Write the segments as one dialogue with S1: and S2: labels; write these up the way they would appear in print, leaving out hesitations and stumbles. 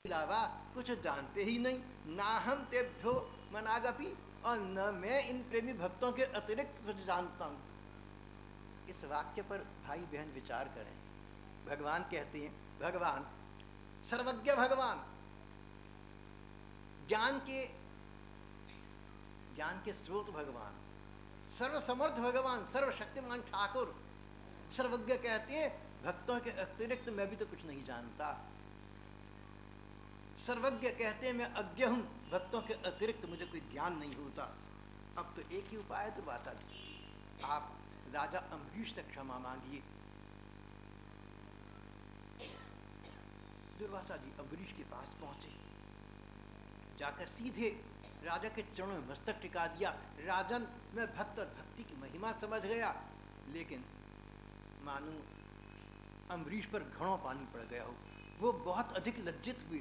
S1: अलावा कुछ जानते ही नहीं। ना हम तेभ्यो मनागपि, और न मैं इन प्रेमी भक्तों के अतिरिक्त कुछ जानता हूँ। इस वाक्य पर भाई बहन विचार करें। भगवान कहते हैं, भगवान सर्वज्ञ, भगवान ज्ञान के स्रोत, भगवान सर्वसमर्थ, भगवान सर्वशक्तिमान ठाकुर, सर्वज्ञ कहते हैं भक्तों के अतिरिक्त मैं भी तो कुछ नहीं जानता। सर्वज्ञ कहते हैं मैं अज्ञ हूं, भक्तों के अतिरिक्त मुझे कोई ज्ञान नहीं होता। अब तो एक ही उपाय है दुर्वासा जी, आप राजा अम्बरीश से क्षमा मांगिए। दुर्वासा जी अम्बरीश के पास पहुंचे, जाकर सीधे राजा के चरणों में मस्तक टिका दिया। राजन, मैं भक्त और भक्ति की महिमा समझ गया, लेकिन मानो अम्बरीश पर घड़ों पानी पड़ गया हो। वो बहुत अधिक लज्जित हुए।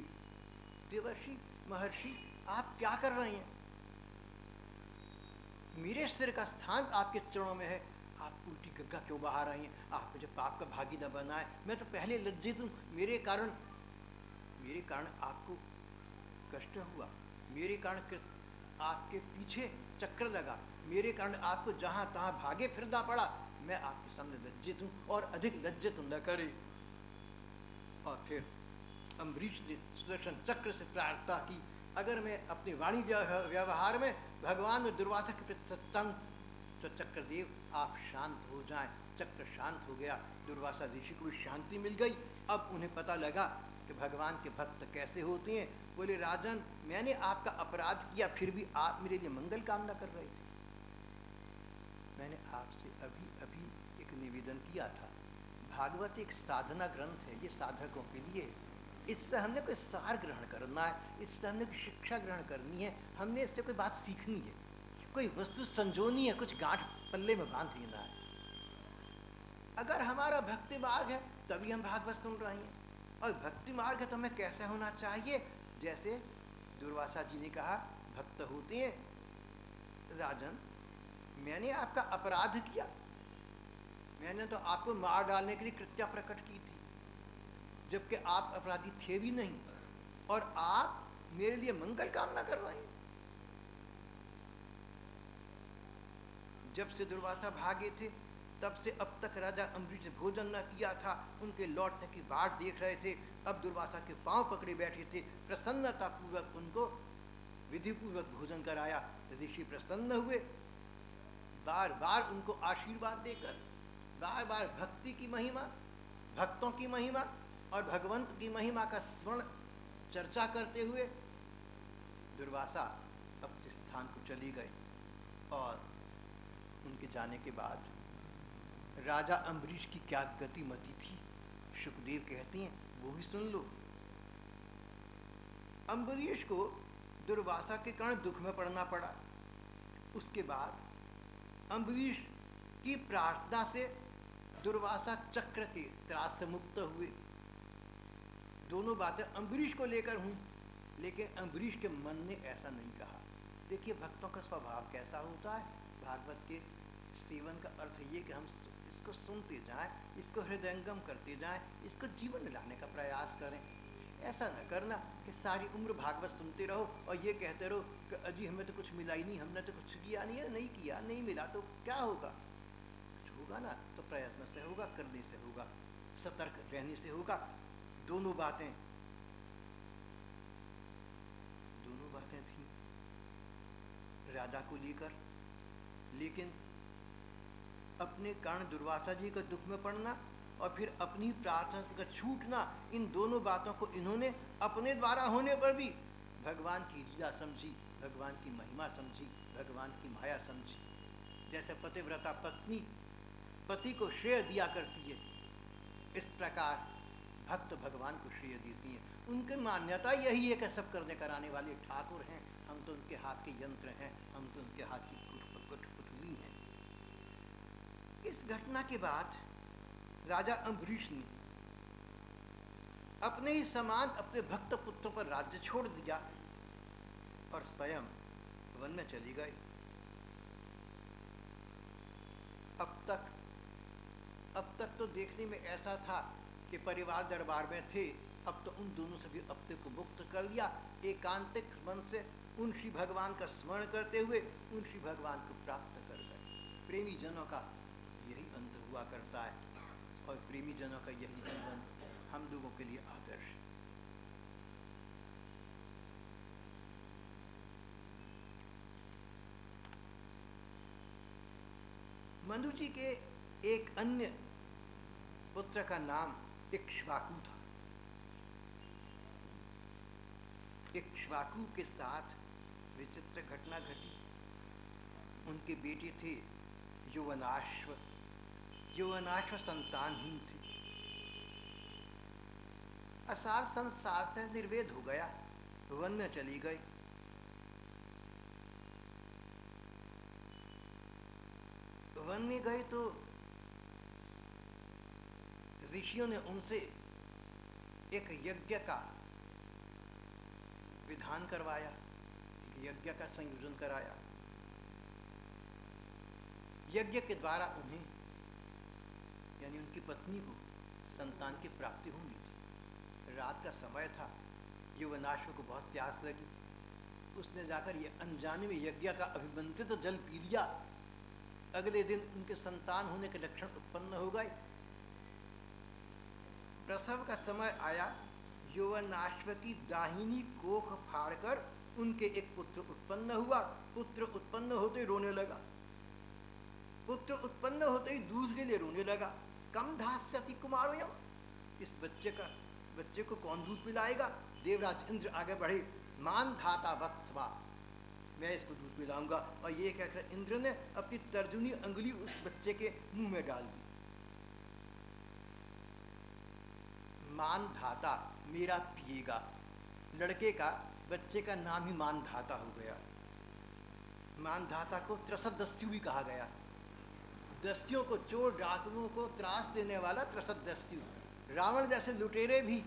S1: देवर्षि, महर्षि, आप क्या कर रहे हैं? मेरे सिर का स्थान आपके चरणों में है, आप उल्टी गंगा क्यों बहा रहे हैं? आप मुझे पाप का भागी न बनाए, मैं तो पहले लज्जित हूँ। मेरे कारण आपको कष्ट हुआ, मेरे कारण आपके पीछे चक्कर लगा, मेरे कारण आपको जहाँ तहाँ भागे फिरना पड़ा। मैं आपके सामने लज्जित हूँ और अधिक लज्जित न करे। और फिर अम्बरीश ने सुदर्शन चक्र से प्रार्थना की, अगर मैं अपने वाणी व्यवहार में भगवान और दुर्वासा के प्रति सच्चा हूं तो चक्रदेव आप शांत हो जाएं। चक्र शांत हो गया, दुर्वासा ऋषि को भी शांति मिल गई। अब उन्हें पता लगा कि भगवान के भक्त कैसे होते हैं। बोले, राजन, मैंने आपका अपराध किया, फिर भी आप मेरे लिए मंगल कामना कर रहे थे। मैंने आपसे अभी अभी एक निवेदन किया था। भागवत एक साधना ग्रंथ है, ये साधकों के लिए। इससे हमने कोई सार ग्रहण करना है, इससे हमने कोई शिक्षा ग्रहण करनी है, हमने इससे कोई बात सीखनी है, कोई वस्तु संजोनी है, कुछ गांठ पल्ले में बांध लेना है। अगर हमारा भक्ति मार्ग है तभी हम भागवत सुन रहे हैं, और भक्ति मार्ग है तो हमें कैसे होना चाहिए? जैसे दुर्वासा जी ने कहा, भक्त होते हैं। राजन, मैंने आपका अपराध किया, मैंने तो आपको मार डालने के लिए कृत्या प्रकट की थी, जबकि आप अपराधी थे भी नहीं, और आप मेरे लिए मंगल कामना कर रहे हैं। जब से दुर्वासा भागे थे तब से अब तक राजा अम्बरीश ने भोजन न किया था, उनके लौटने की बाट देख रहे थे। अब दुर्वासा के पांव पकड़े बैठे थे, प्रसन्नता पूर्वक उनको विधि पूर्वक भोजन कराया। ऋषि प्रसन्न हुए, बार बार उनको आशीर्वाद देकर, बार बार भक्ति की महिमा, भक्तों की महिमा और भगवंत की महिमा का स्मरण चर्चा करते हुए दुर्वासा अपने स्थान को चली गए। और उनके जाने के बाद राजा अम्बरीश की क्या गतिमति थी, शुकदेव कहते हैं, वो भी सुन लो। अम्बरीश को दुर्वासा के कारण दुख में पड़ना पड़ा। उसके बाद अम्बरीश की प्रार्थना से दुर्वासा चक्र के त्रास से मुक्त हुए। दोनों बातें अम्बरीश को लेकर हुई, लेकिन अम्बरीश के मन ने ऐसा नहीं कहा। देखिए भक्तों का स्वभाव कैसा होता है। भागवत के सेवन का अर्थ ये कि हम इसको सुनते जाएं, इसको हृदयंगम करते जाएं, इसको जीवन में लाने का प्रयास करें। ऐसा न करना कि सारी उम्र भागवत सुनते रहो और ये कहते रहो कि अजी हमें तो कुछ मिला ही नहीं, हमने तो कुछ किया नहीं है, नहीं किया, नहीं मिला तो क्या होगा? कुछ होगा ना तो प्रयत्न से होगा, करने से होगा, सतर्क रहने से होगा। दोनों बातें थी राजा को लेकर, लेकिन अपने कारण दुर्वासा जी का दुख में पड़ना और फिर अपनी प्रार्थना का छूटना, इन दोनों बातों को इन्होंने अपने द्वारा होने पर भी भगवान की लीला समझी, भगवान की महिमा समझी, भगवान की माया समझी। जैसे पतिव्रता पत्नी पति को श्रेय दिया करती है, इस प्रकार भक्त भगवान को श्रेय देती हैं। उनकी मान्यता यही है कि सब करने कराने वाले ठाकुर हैं, हम तो उनके हाथ के यंत्र हैं, हम तो उनके हाथ की कुटपुतली हैं। इस घटना के बाद राजा अम्बरीश ने अपने ही समान अपने भक्त पुत्रों पर राज्य छोड़ दिया और स्वयं वन में चली गए। अब तक तो देखने में ऐसा था कि परिवार दरबार में थे, अब तो उन दोनों से भी अपने को मुक्त कर लिया। एकांतिक मन से उन श्री भगवान का स्मरण करते हुए उन श्री भगवान को प्राप्त कर गए। प्रेमी जनों का यही अंत हुआ करता है, और प्रेमी जनों का यही जीवन हम लोगों के लिए आदर्श। मनु जी के एक अन्य पुत्र का नाम इक्ष्वाकु था। इक्ष्वाकु के साथ विचित्र घटना घटी। उनके बेटे थे यौवनाश्व। यौवनाश्व संतानहीन थी। असार संसार से निर्वेद हो गया, वन में चली गई। वन में गए तो ऋषियों ने उनसे एक यज्ञ का विधान करवाया, एक यज्ञ का संयोजन कराया। यज्ञ के द्वारा उन्हें यानी उनकी पत्नी को संतान की प्राप्ति होनी थी। रात का समय था, यौवनाश्व को बहुत प्यास लगी। उसने जाकर ये अनजाने में यज्ञ का अभिमंत्रित जल पी लिया। अगले दिन उनके संतान होने के लक्षण उत्पन्न हो गए। प्रसव का समय आया। यौवनाश्व की दाहिनी कोख फाड़कर उनके एक पुत्र उत्पन्न हुआ। पुत्र उत्पन्न होते ही रोने लगा। पुत्र उत्पन्न होते ही दूध के लिए रोने लगा। कम धास्यति कुमारोयम, इस बच्चे को कौन दूध पिलाएगा? देवराज इंद्र आगे बढ़े, मान धाता वत्सवा, मैं इसको दूध पिलाऊंगा। और ये कहकर इंद्र ने अपनी तर्जुनी अंगुली उस बच्चे के मुंह में डाल दी। मान धाता, मेरा पिएगा। लड़के का, बच्चे का नाम ही मान धाता हो गया। मान धाता को त्रसदस्यु भी कहा गया। दस्युओं को, चोर डाकुओं को त्रास देने वाला त्रसदस्यु। रावण जैसे लुटेरे भी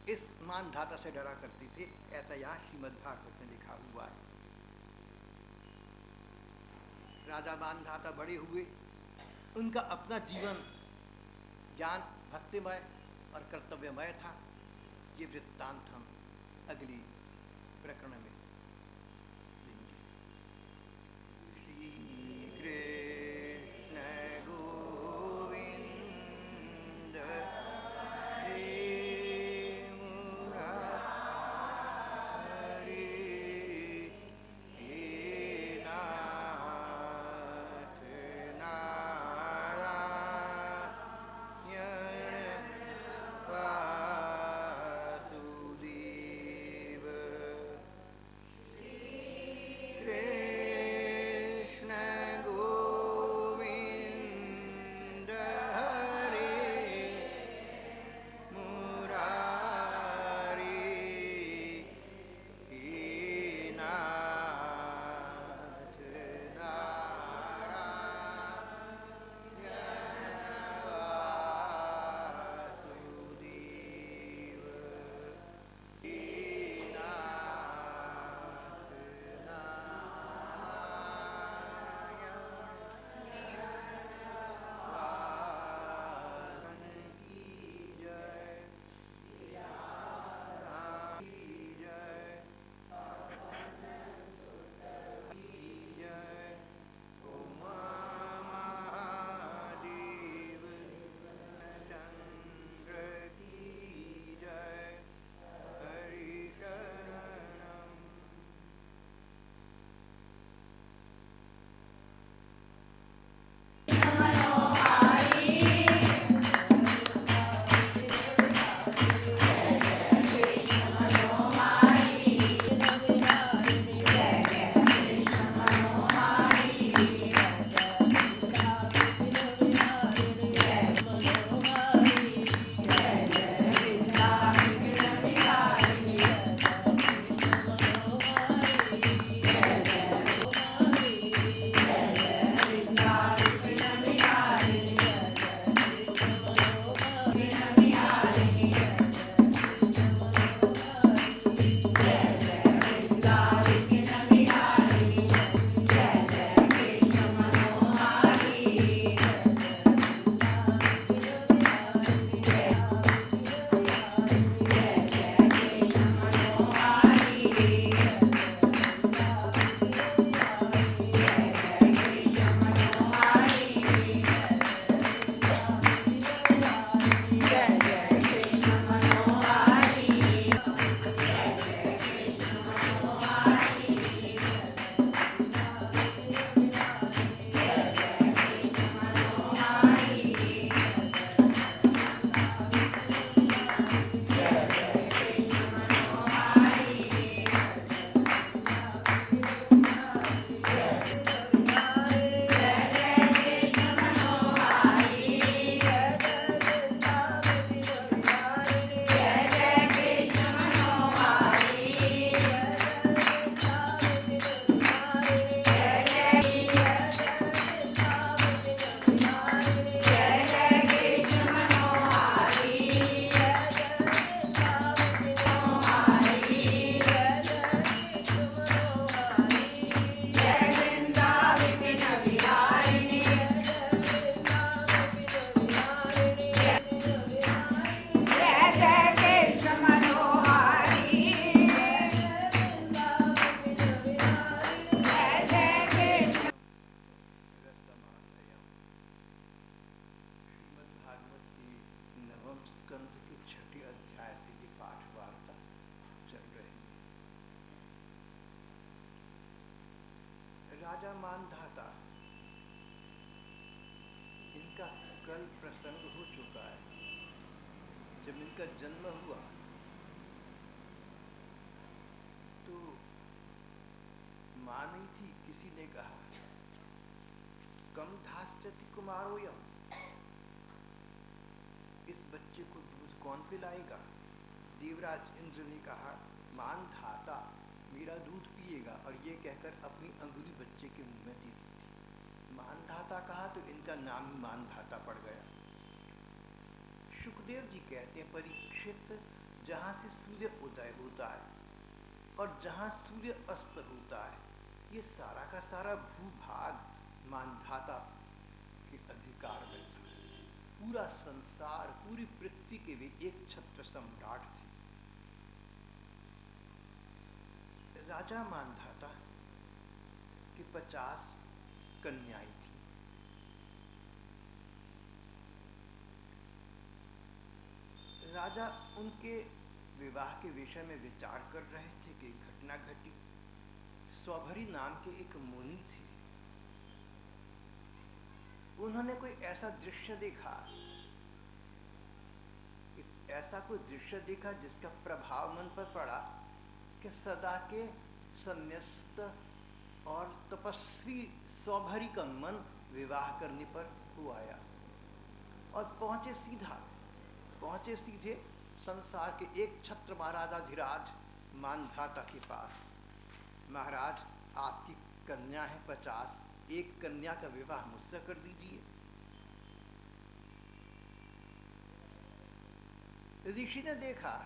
S1: इस मान धाता से डरा करते थे, ऐसा यहाँ श्रीमद्भागवत में लिखा हुआ है। राजा मान धाता बड़े हुए। उनका अपना जीवन ज्ञान भक्तिमय और कर्तव्यमय था। ये वृत्तांत हम अगली प्रकरण में लेंगे। श्री कृष्ण गोविंद राजा मानधाता, इनका कल प्रसंग हो चुका है। जब इनका जन्म हुआ तो मां नहीं थी, किसी ने कहा कम धास्यति कुमारोयम, इस बच्चे को दूध कौन पिलाएगा। देवराज इंद्र ने कहा मानधाता मेरा दूध पिएगा, और ये कहकर अपनी अंगुली बच्चे के मुंह में दे दी थी। मानधाता कहा तो इनका नाम ही मानधाता पड़ गया। सुखदेव जी कहते हैं परीक्षित, जहाँ से सूर्य उदय होता है और जहाँ सूर्य अस्त होता है, ये सारा का सारा भूभाग मानधाता के अधिकार में था। पूरा संसार, पूरी पृथ्वी के वे एक छत्र सम्राट थे। राजा मानधाता की 50 कन्याएं थी। राजा उनके विवाह के विषय में विचार कर रहे थे कि घटना घटी। स्वभरी नाम के एक मुनि थे। उन्होंने कोई ऐसा दृश्य देखा, ऐसा कोई दृश्य देखा जिसका प्रभाव मन पर पड़ा कि सदा के संन्यस्त और तपस्वी स्वभरी का मन विवाह करने पर हो आया और पहुंचे सीधे संसार के एक छत्र महाराजाधिराज मानधाता के पास। महाराज, आपकी कन्या है 50, एक कन्या का विवाह मुझसे कर दीजिए। ऋषि ने देखा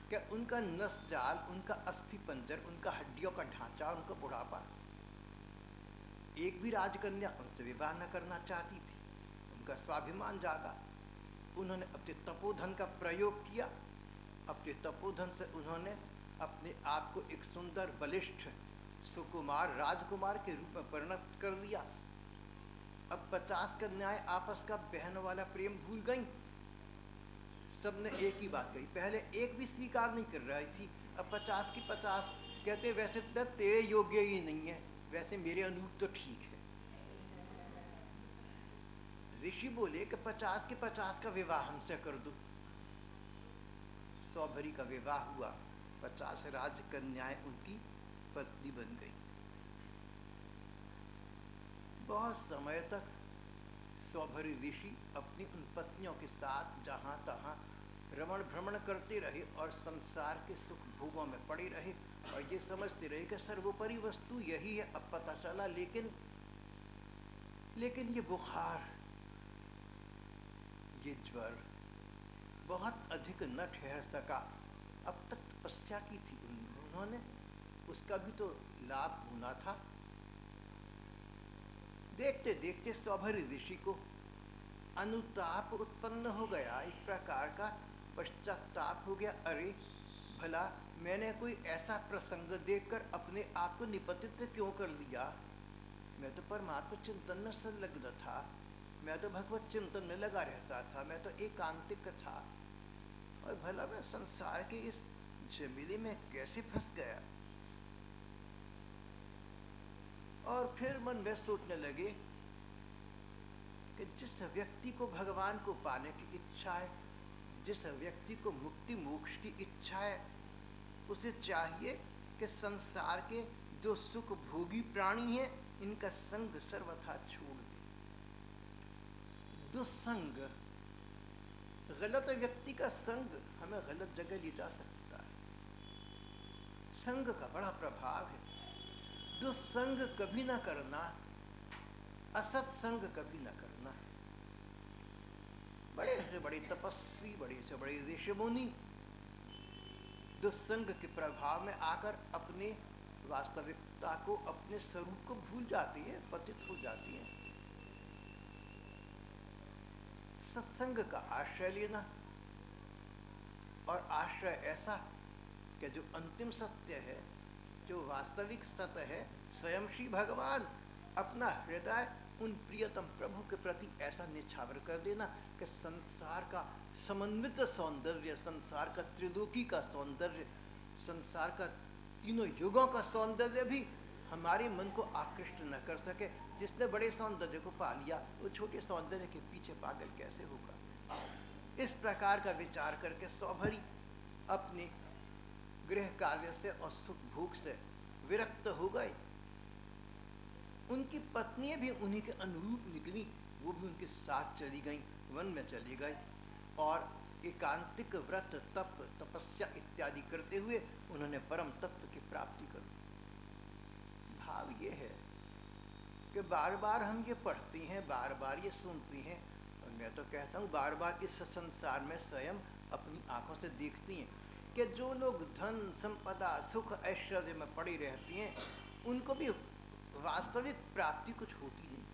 S1: कि उनका नस जाल, उनका अस्थि पंजर, उनका हड्डियों का ढांचा, उनका बुढ़ापा, एक भी राजकन्या उनसे विवाह न करना चाहती थी। उनका स्वाभिमान जागा। उन्होंने अपने तपोधन का प्रयोग किया। अपने तपोधन से उन्होंने अपने आप को एक सुंदर बलिष्ठ सुकुमार राजकुमार के रूप में परिणत कर लिया। अब 50 कन्याएं आपस का बहन वाला प्रेम भूल गईं। सबने एक ही बात कही। पहले एक भी स्वीकार नहीं कर रही थी, अब 50 की 50 कहते वैसे तो तेरे योग्य ही नहीं है, वैसे मेरे अनुरूप तो ठीक है। ऋषि बोले कि 50 के 50 का विवाह हमसे कर दो। स्वभरी का विवाह हुआ, 50 राजकन्याएं उनकी पत्नी बन गई। बहुत समय तक स्वभरी ऋषि अपनी उन पत्नियों के साथ जहां तहां रमण भ्रमण करते रहे और संसार के सुख भोगों में पड़े रहे और ये समझते रहे कि सर्वोपरि वस्तु यही है। अब पता चला लेकिन ये बुखार, ये ज्वर बहुत अधिक न ठहर सका। अब तक तपस्या की थी उन्होंने, उसका भी तो लाभ होना था। देखते देखते स्वभरी ऋषि को अनुताप उत्पन्न हो गया, एक प्रकार का पश्चाताप हो गया। अरे भला मैंने कोई ऐसा प्रसंग देखकर अपने आप को निपतित क्यों कर लिया। मैं तो परमात्मा चिंतन में संलग्न था, मैं तो भगवत चिंतन में लगा रहता था, मैं तो एकांतिक था, और भला मैं संसार के इस झमेले में कैसे फंस गया। और फिर मन में सोचने लगे कि जिस व्यक्ति को भगवान को पाने की इच्छा है, जिस व्यक्ति को मुक्ति मोक्ष की इच्छा है, उसे चाहिए कि संसार के जो सुख भोगी प्राणी हैं, इनका संग सर्वथा छोड़ दे। दुस्संग, गलत व्यक्ति का संग हमें गलत जगह ले जा सकता है। संग का बड़ा प्रभाव है। दुस्संग कभी ना करना, असत्संग कभी ना करना। बड़े से बड़े तपस्वी, बड़े से बड़े ऋषि मुनि दुस्संग के प्रभाव में आकर अपने वास्तविकता को, अपने स्वरूप को भूल जाती है, पतित हो जाती है। सत्संग का आश्रय लेना, और आश्रय ऐसा कि जो अंतिम सत्य है, जो वास्तविक सत्य है, स्वयं श्री भगवान, अपना हृदय उन प्रियतम प्रभु के प्रति ऐसा निछावर कर देना कि संसार का समन्वित सौंदर्य, संसार का त्रिलोकी का सौंदर्य, संसार का तीनों युगों का सौंदर्य भी हमारे मन को आकृष्ट न कर सके। जिसने बड़े सौंदर्य को पा लिया वो छोटे सौंदर्य के पीछे पागल कैसे होगा। इस प्रकार का विचार करके सौभरी अपने गृह कार्य से और सुख भोग से विरक्त हो गए। उनकी पत्नियां भी उन्हीं के अनुरूप निकली, वो भी उनके साथ चली गईं, वन में चली गई और एकांतिक व्रत तप तपस्या इत्यादि करते हुए उन्होंने परम तत्व की प्राप्ति कर दी। भाव ये है कि बार बार हम ये पढ़ते हैं, बार बार ये सुनते हैं, और मैं तो कहता हूँ बार बार इस संसार में स्वयं अपनी आंखों से देखती हैं कि जो लोग धन संपदा सुख ऐश्वर्य में पड़ी रहती हैं उनको भी वास्तविक प्राप्ति कुछ होती नहीं,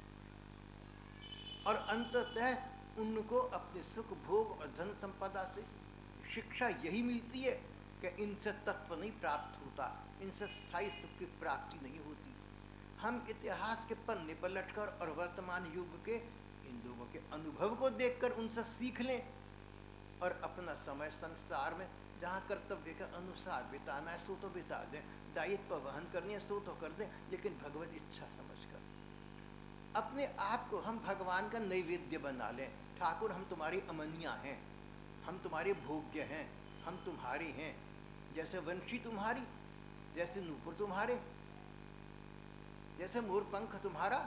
S1: और अंततः उनको अपने सुख भोग और धन संपदा से शिक्षा यही मिलती है कि इनसे तत्व नहीं प्राप्त होता, इनसे स्थायी सुख की प्राप्ति नहीं होती। हम इतिहास के पन्ने पर लटकर और वर्तमान युग के इन लोगों के अनुभव को देखकर उनसे सीख लें और अपना समय संसार में जहाँ कर्तव्य के अनुसार बिताना है सो तो बिता दें, दायित्व वहन करनी है सो तो कर दें, लेकिन भगवत इच्छा समझकर अपने आप को हम भगवान का नैवेद्य बना लें। ठाकुर हम तुम्हारी अमनिया हैं, हम तुम्हारे भोग्य हैं, हम तुम्हारे हैं। जैसे वंशी तुम्हारी, जैसे नूपुर तुम्हारे, जैसे मोरपंख तुम्हारा,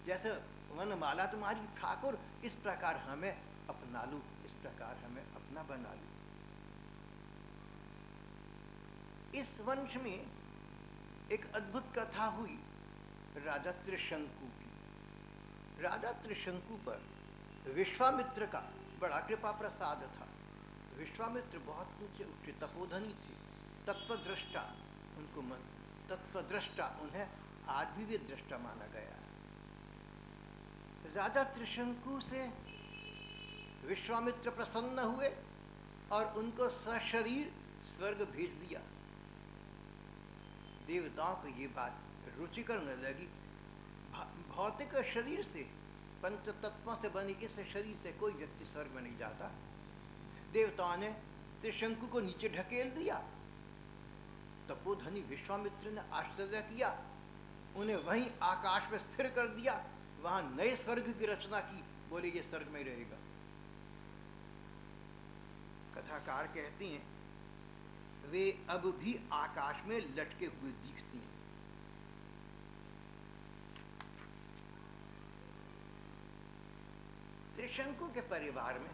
S1: जैसे वनमाला तुम्हारी ठाकुर, इस प्रकार हमें अपना लो, इस प्रकार हमें अपना बना लो। इस वंश में एक अद्भुत कथा हुई राजा त्रिशंकु की। राजा त्रिशंकु पर विश्वामित्र का बड़ा कृपा प्रसाद था। विश्वामित्र बहुत ऊंचे उच्च तपोधनी थे, तत्वद्रष्टा, उनको मन तत्वद्रष्टा, उन्हें आज भी दृष्टा माना गया है। राजा त्रिशंकु से विश्वामित्र प्रसन्न हुए और उनको सशरीर स्वर्ग भेज दिया। देवताओं को ये बात रुचिकर न लगी। भौतिक शरीर से, पंच तत्वों से बनी इस शरीर से कोई व्यक्ति स्वर्ग में नहीं जाता। देवताओं ने त्रिशंकु को नीचे ढकेल दिया। तपोधनी विश्वामित्र ने आश्चर्य किया, उन्हें वहीं आकाश में स्थिर कर दिया, वहां नए स्वर्ग की रचना की। बोले ये स्वर्ग में रहेगा। कथाकार कहते हैं वे अब भी आकाश में लटके हुए दिखती हैं। त्रिशंकु के परिवार में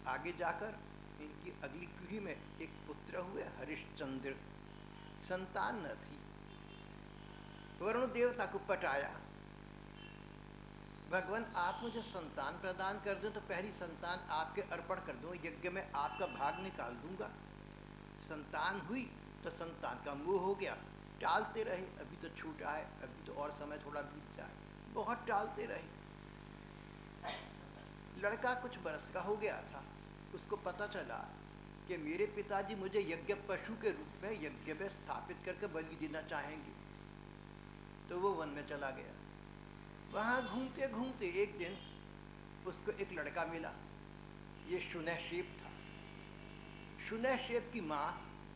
S1: आगे जाकर इनकी अगली पीढ़ी में एक पुत्र हुए हरिश्चंद्र। संतान न थी। वरुण देवता को पटाया, भगवान आप मुझे संतान प्रदान कर दो तो पहली संतान आपके अर्पण कर दूं, यज्ञ में आपका भाग निकाल दूंगा। संतान हुई तो संतान का मोह हो गया, टालते रहे, अभी तो छूटा है, अभी तो और समय थोड़ा बीत जाए, बहुत टालते रहे। लड़का कुछ बरस का हो गया था, उसको पता चला कि मेरे पिताजी मुझे यज्ञ पशु के रूप में यज्ञ में स्थापित करके बलि देना चाहेंगे। तो वो वन में चला गया। वहाँ घूमते घूमते एक दिन उसको एक लड़का मिला। ये शुनैशेप था। शुनैशेप की माँ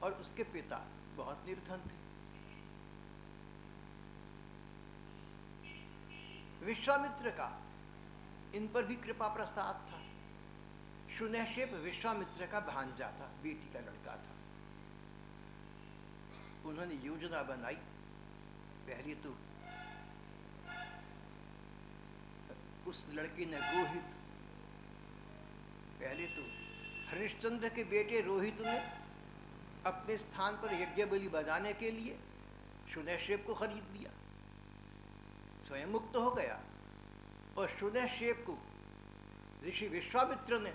S1: और उसके पिता बहुत निर्धन थे। विश्वामित्र का इन पर भी कृपा प्रसाद था। शुनैशेप विश्वामित्र का भांजा था, बेटी का लड़का था। उन्होंने योजना बनाई। पहले तो उस लड़के ने रोहित, पहले तो हरिश्चंद्र के बेटे रोहित ने अपने स्थान पर यज्ञ बलि बजाने के लिए शुनैशेप को खरीद लिया। स्वयं मुक्त हो गया और शुनैशेप को ऋषि विश्वामित्र ने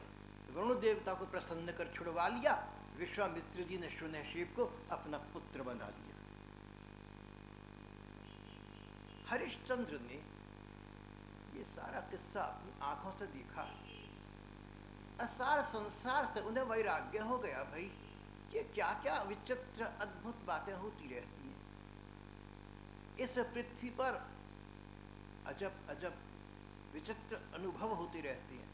S1: वरुण देवता को प्रसन्न कर छुड़वा लिया। विश्वामित्र जी ने शुनैशेप को अपना पुत्र बना लिया। हरिश्चंद्र ने ये सारा किस्सा अपनी आंखों से देखा। असार संसार से उन्हें वैराग्य हो गया। भाई ये क्या क्या विचित्र अद्भुत बातें होती रहती हैं इस पृथ्वी पर। अजब अजब विचित्र अनुभव होती रहती हैं,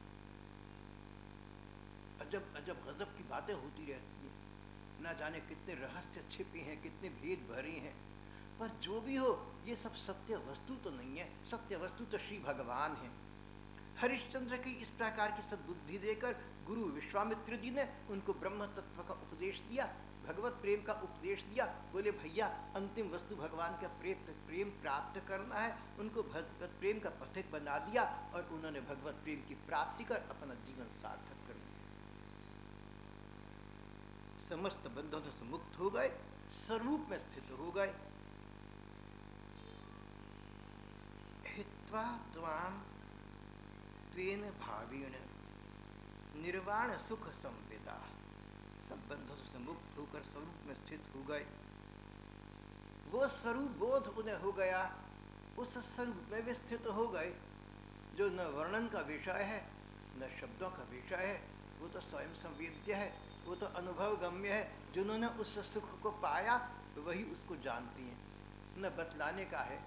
S1: अजब अजब गजब की बातें होती रहती हैं। ना जाने कितने रहस्य छिपे हैं, कितने भेद भरे हैं। पर जो भी हो, ये सब सत्य वस्तु तो नहीं है, सत्य वस्तु तो श्री भगवान है। हरिश्चंद्र की इस प्रकार की सद्बुद्धि देकर गुरु विश्वामित्र जी ने उनको ब्रह्म तत्व का उपदेश दिया, भगवत प्रेम का उपदेश दिया। बोले भैया, अंतिम वस्तु भगवान का प्रेम प्राप्त करना है। उनको भगवत प्रेम का पथिक बना दिया और उन्होंने भगवत प्रेम की प्राप्ति कर अपना जीवन सार्थक कर लिया। समस्त बंधनों से मुक्त हो गए, स्वरूप में स्थित हो गए। हित्वा त्वाम त्वेन भावेन निर्वाण सुख संविदा। सब बंधनों से मुक्त होकर स्वरूप में स्थित हो गए। वो स्वरूप बोध उन्हें हो गया, उस स्वरूप में वे स्थित हो गए जो न वर्णन का विषय है न शब्दों का विषय है। वो तो स्वयं संवेद्य है, वो तो अनुभव गम्य है। जिन्होंने उस सुख को पाया वही उसको जानती हैं। न बतलाने का है,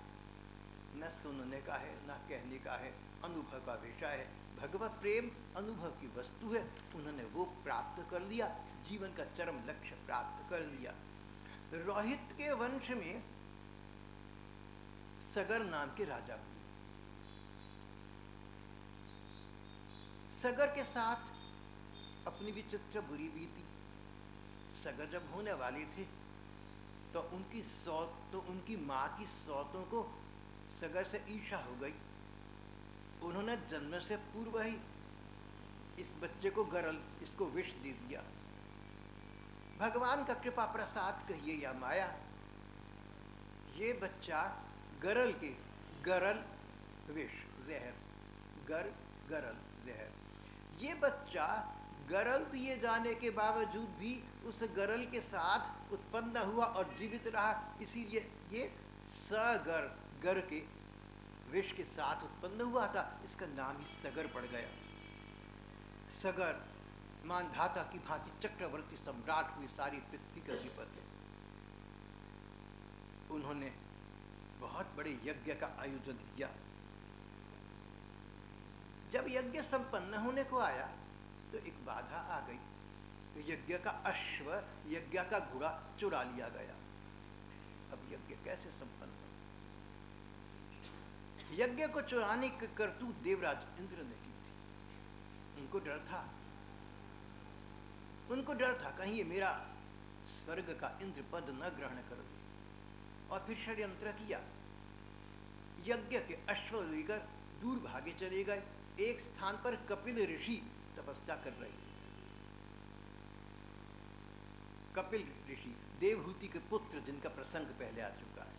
S1: न सुनने का है, न कहने का है, अनुभव का विषय है। भगवत प्रेम अनुभव की वस्तु है। उन्होंने वो प्राप्त कर लिया, जीवन का चरम लक्ष्य प्राप्त कर लिया। रोहित के वंश में सगर नाम के राजा हुए। सगर के साथ अपनी विचित्र बुरी बीती। सगर जब होने वाले थे तो उनकी माँ की सौतों को सगर से ईर्ष्या हो गई। उन्होंने जन्म से पूर्व ही इस बच्चे को गरल, इसको विष दे दिया। भगवान का कृपा प्रसाद कहिए या माया, ये बच्चा गरल के गरल विष जहर, गरल जहर, ये बच्चा गरल दिए जाने के बावजूद भी उस गरल के साथ उत्पन्न हुआ और जीवित रहा। इसीलिए ये सगर, गर के विष के साथ उत्पन्न हुआ था, इसका नाम ही सगर पड़ गया। सगर मानधाता की भांति चक्रवर्ती सम्राट हुए, सारी पृथ्वी का अधिपति। उन्होंने बहुत बड़े यज्ञ का आयोजन किया। जब यज्ञ संपन्न होने को आया तो एक बाधा आ गई। तो यज्ञ का अश्व, यज्ञ का घोड़ा चुरा लिया गया। अब यज्ञ कैसे संपन्न हो? यज्ञ को चुराने की करतूत देवराज इंद्र ने की थी। उनको डर था कहीं ये मेरा स्वर्ग का इंद्र पद न ग्रहण कर दे। और फिर षड्यंत्र किया। यज्ञ के अश्व लेकर दूर भागे चले गए। एक स्थान पर कपिल ऋषि तपस्या कर रहे थे। कपिल ऋषि देवहूति के पुत्र, जिनका प्रसंग पहले आ चुका है।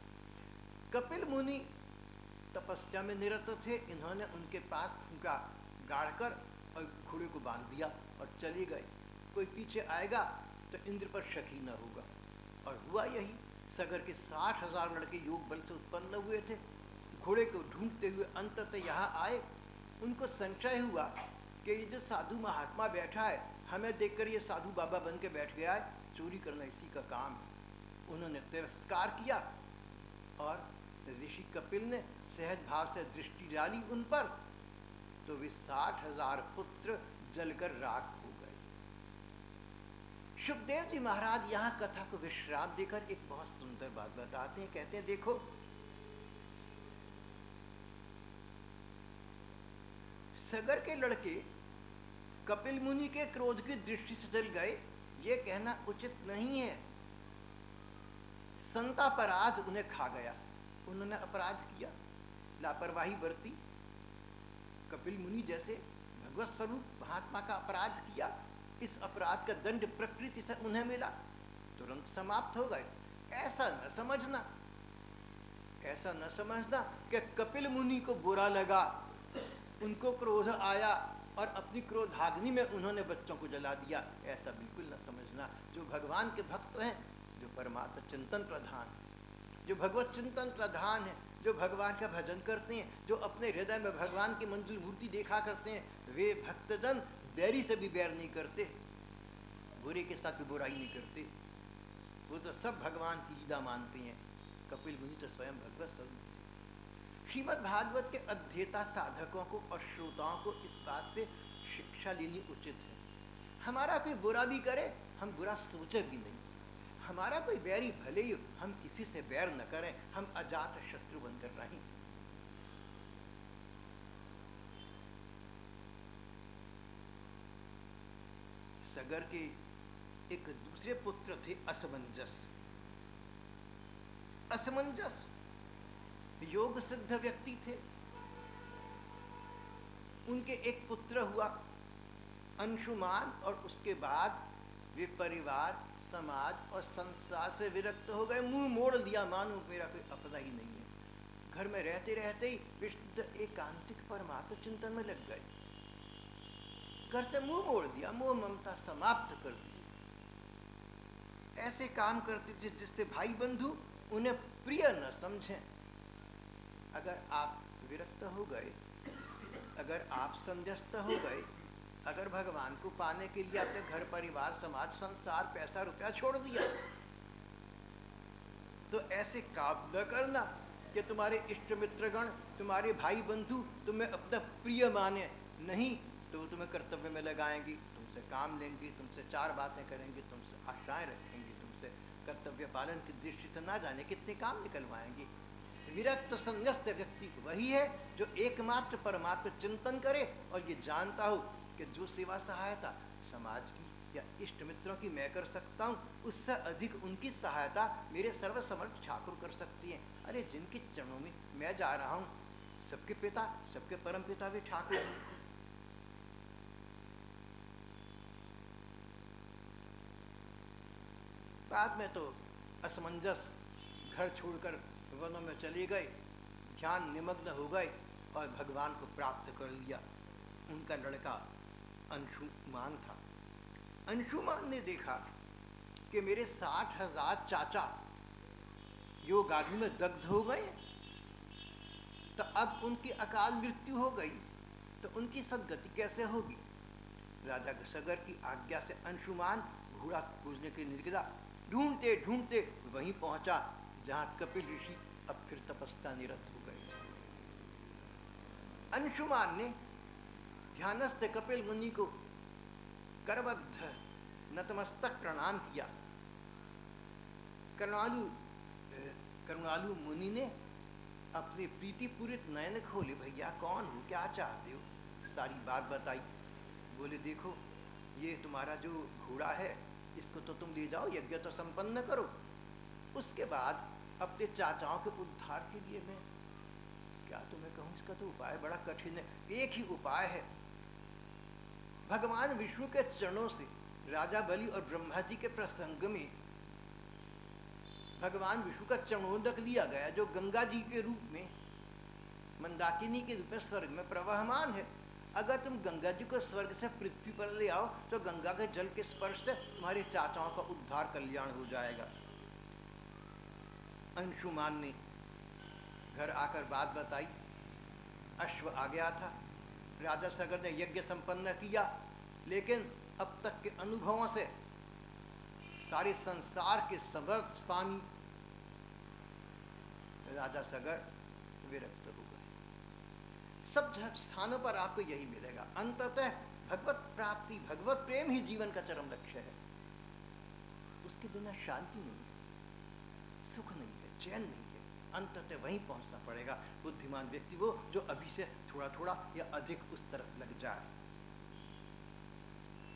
S1: कपिल मुनि तपस्या में निरत थे। इन्होंने उनके पास खूंटा गाड़कर और घोड़े को बांध दिया और चले गए। कोई पीछे आएगा तो इंद्र पर शक ही न होगा। और हुआ यही। सगर के 60,000 लड़के योग बल से उत्पन्न हुए थे। घोड़े को ढूंढते हुए अंततः यहाँ आए। उनको संशय हुआ कि ये जो साधु महात्मा बैठा है, हमें देखकर ये साधु बाबा बन के बैठ गया है, चोरी करना इसी का काम है। उन्होंने तिरस्कार किया और ऋषि कपिल ने सहज भाव से दृष्टि डाली उन पर, तो वे 60,000 पुत्र जलकर राख हो गए। सुखदेव जी महाराज यहाँ कथा को विश्राम देकर एक बहुत सुंदर बात बताते हैं। कहते हैं, देखो सगर के लड़के कपिल मुनि के क्रोध की दृष्टि से जल गए, ये कहना उचित नहीं है। संतापराध उन्हें खा गया। उन्होंने अपराध किया, लापरवाही बरती। कपिल मुनि जैसे भगवत स्वरूप महात्मा का अपराध किया। इस अपराध का दंड प्रकृति से उन्हें मिला, तुरंत समाप्त हो गए। ऐसा न समझना कि कपिल मुनि को बुरा लगा, उनको क्रोध आया और अपनी क्रोधाग्नि में उन्होंने बच्चों को जला दिया। ऐसा बिल्कुल न समझना। जो भगवान के भक्त हैं, जो परमात्मा चिंतन प्रधान है, जो भगवत चिंतन प्रधान है, जो भगवान का भजन करते हैं, जो अपने हृदय में भगवान की मंजूर मूर्ति देखा करते हैं, वे भक्तजन बैरी से भी बैर नहीं करते, बुरे के साथ भी बुराई नहीं करते। वो तो सब भगवान की लीला मानते हैं। कपिल मुनि तो स्वयं भगवत स्वरूप थे। श्रीमद् भागवत के अध्येता साधकों को और श्रोताओं को इस बात से शिक्षा लेनी उचित है। हमारा कोई बुरा भी करे, हम बुरा सोचे भी नहीं। हमारा कोई बैरी भले ही हम किसी से बैर न करें, हम अजात शत्रु बनकर रहें। सगर के एक दूसरे पुत्र थे असमंजस। असमंजस योग सिद्ध व्यक्ति थे। उनके एक पुत्र हुआ अंशुमान, और उसके बाद वे परिवार, समाज और संसार से विरक्त हो गए। मुंह मोड़ लिया, मानो मेरा कोई अपना ही नहीं है। घर में रहते रहते ही विशुद्ध एकांतिक परमात्मा चिंतन में लग गए। घर से मुंह मोड़ दिया, मोह ममता समाप्त कर दी। ऐसे काम करते थे जिससे भाई बंधु उन्हें प्रिय न समझें। अगर आप विरक्त हो गए, अगर आप संध्यस्त हो गए, अगर भगवान को पाने के लिए अपने घर परिवार, समाज, संसार, पैसा रुपया छोड़ दिया, तो ऐसे काम न करना कि तुम्हारे इष्ट मित्रगण, तुम्हारे भाई बंधु तुम्हें अपना प्रिय माने। नहीं तो तुम्हें कर्तव्य में लगाएंगी, तुमसे काम लेंगी, तुमसे चार बातें करेंगी, तुमसे आशाएं रखेंगी, तुमसे कर्तव्य पालन की दृष्टि से ना जाने कितने काम निकलवाएंगी। विरक्त संन्यस्त व्यक्ति वही है जो एकमात्र परमात्मा चिंतन करे और ये जानता हो कि जो सेवा सहायता समाज की या इष्ट मित्रों की मैं कर सकता हूँ, उससे अधिक उनकी सहायता मेरे सर्वसमर्थ ठाकुर कर सकती हैं। अरे जिनके चरणों में मैं जा रहा हूँ, सबके पिता, सबके परम पिता वे ठाकुर। बाद में तो असमंजस घर छोड़कर वनों में चले गए, ध्यान निमग्न हो गए और भगवान को प्राप्त कर लिया। उनका लड़का अंशुमान था। अंशुमान ने देखा कि मेरे 60,000 चाचा योग आदि में दग्ध हो गए, तो अब उनकी अकाल मृत्यु हो गई, तो उनकी सदगति कैसे होगी। राजा सगर की आज्ञा से अंशुमान घोड़ा खोजने के लिए निकला। ढूंढते ढूंढते वहीं पहुंचा जहां कपिल ऋषि अब फिर तपस्या निरत हो गए। अंशुमान ने ध्यानस्थ कपिल मुनि को करबद्ध नतमस्तक प्रणाम किया। करुणालु मुनि ने अपने प्रीतिपूरित नयन खोले। भैया कौन हो, क्या चाहते हो, सारी बात बताई। बोले देखो ये तुम्हारा जो घोड़ा है, इसको तो तुम ले जाओ, यज्ञ तो संपन्न करो। उसके बाद अपने चाचाओं के उद्धार के लिए मैं क्या तुम्हें कहूँ, इसका तो उपाय बड़ा कठिन है। एक ही उपाय है, भगवान विष्णु के चरणों से राजा बलि और ब्रह्मा जी के प्रसंग में भगवान विष्णु का चरणोदक लिया गया, जो गंगा जी के रूप में, मंदाकिनी के रूप में स्वर्ग में प्रवहमान है। अगर तुम गंगा जी को स्वर्ग से पृथ्वी पर ले आओ तो गंगा के जल के स्पर्श से तुम्हारे चाचाओं का उद्धार कल्याण हो जाएगा। अंशुमान ने घर आकर बात बताई। अश्व आ गया था। राजा सगर ने यज्ञ संपन्न किया, लेकिन अब तक के अनुभवों से सारे संसार के समर्थ स्वामी राजा सगर विरक्त हो गए। सब स्थानों पर आपको यही मिलेगा। अंततः भगवत प्राप्ति, भगवत प्रेम ही जीवन का चरम लक्ष्य है। उसके बिना शांति नहीं है, सुख नहीं है, चैन नहीं है। अंततः वहीं पहुंचना पड़ेगा। बुद्धिमान व्यक्ति वो जो अभी से थोड़ा थोड़ा या अधिक उस तरफ लग जाए।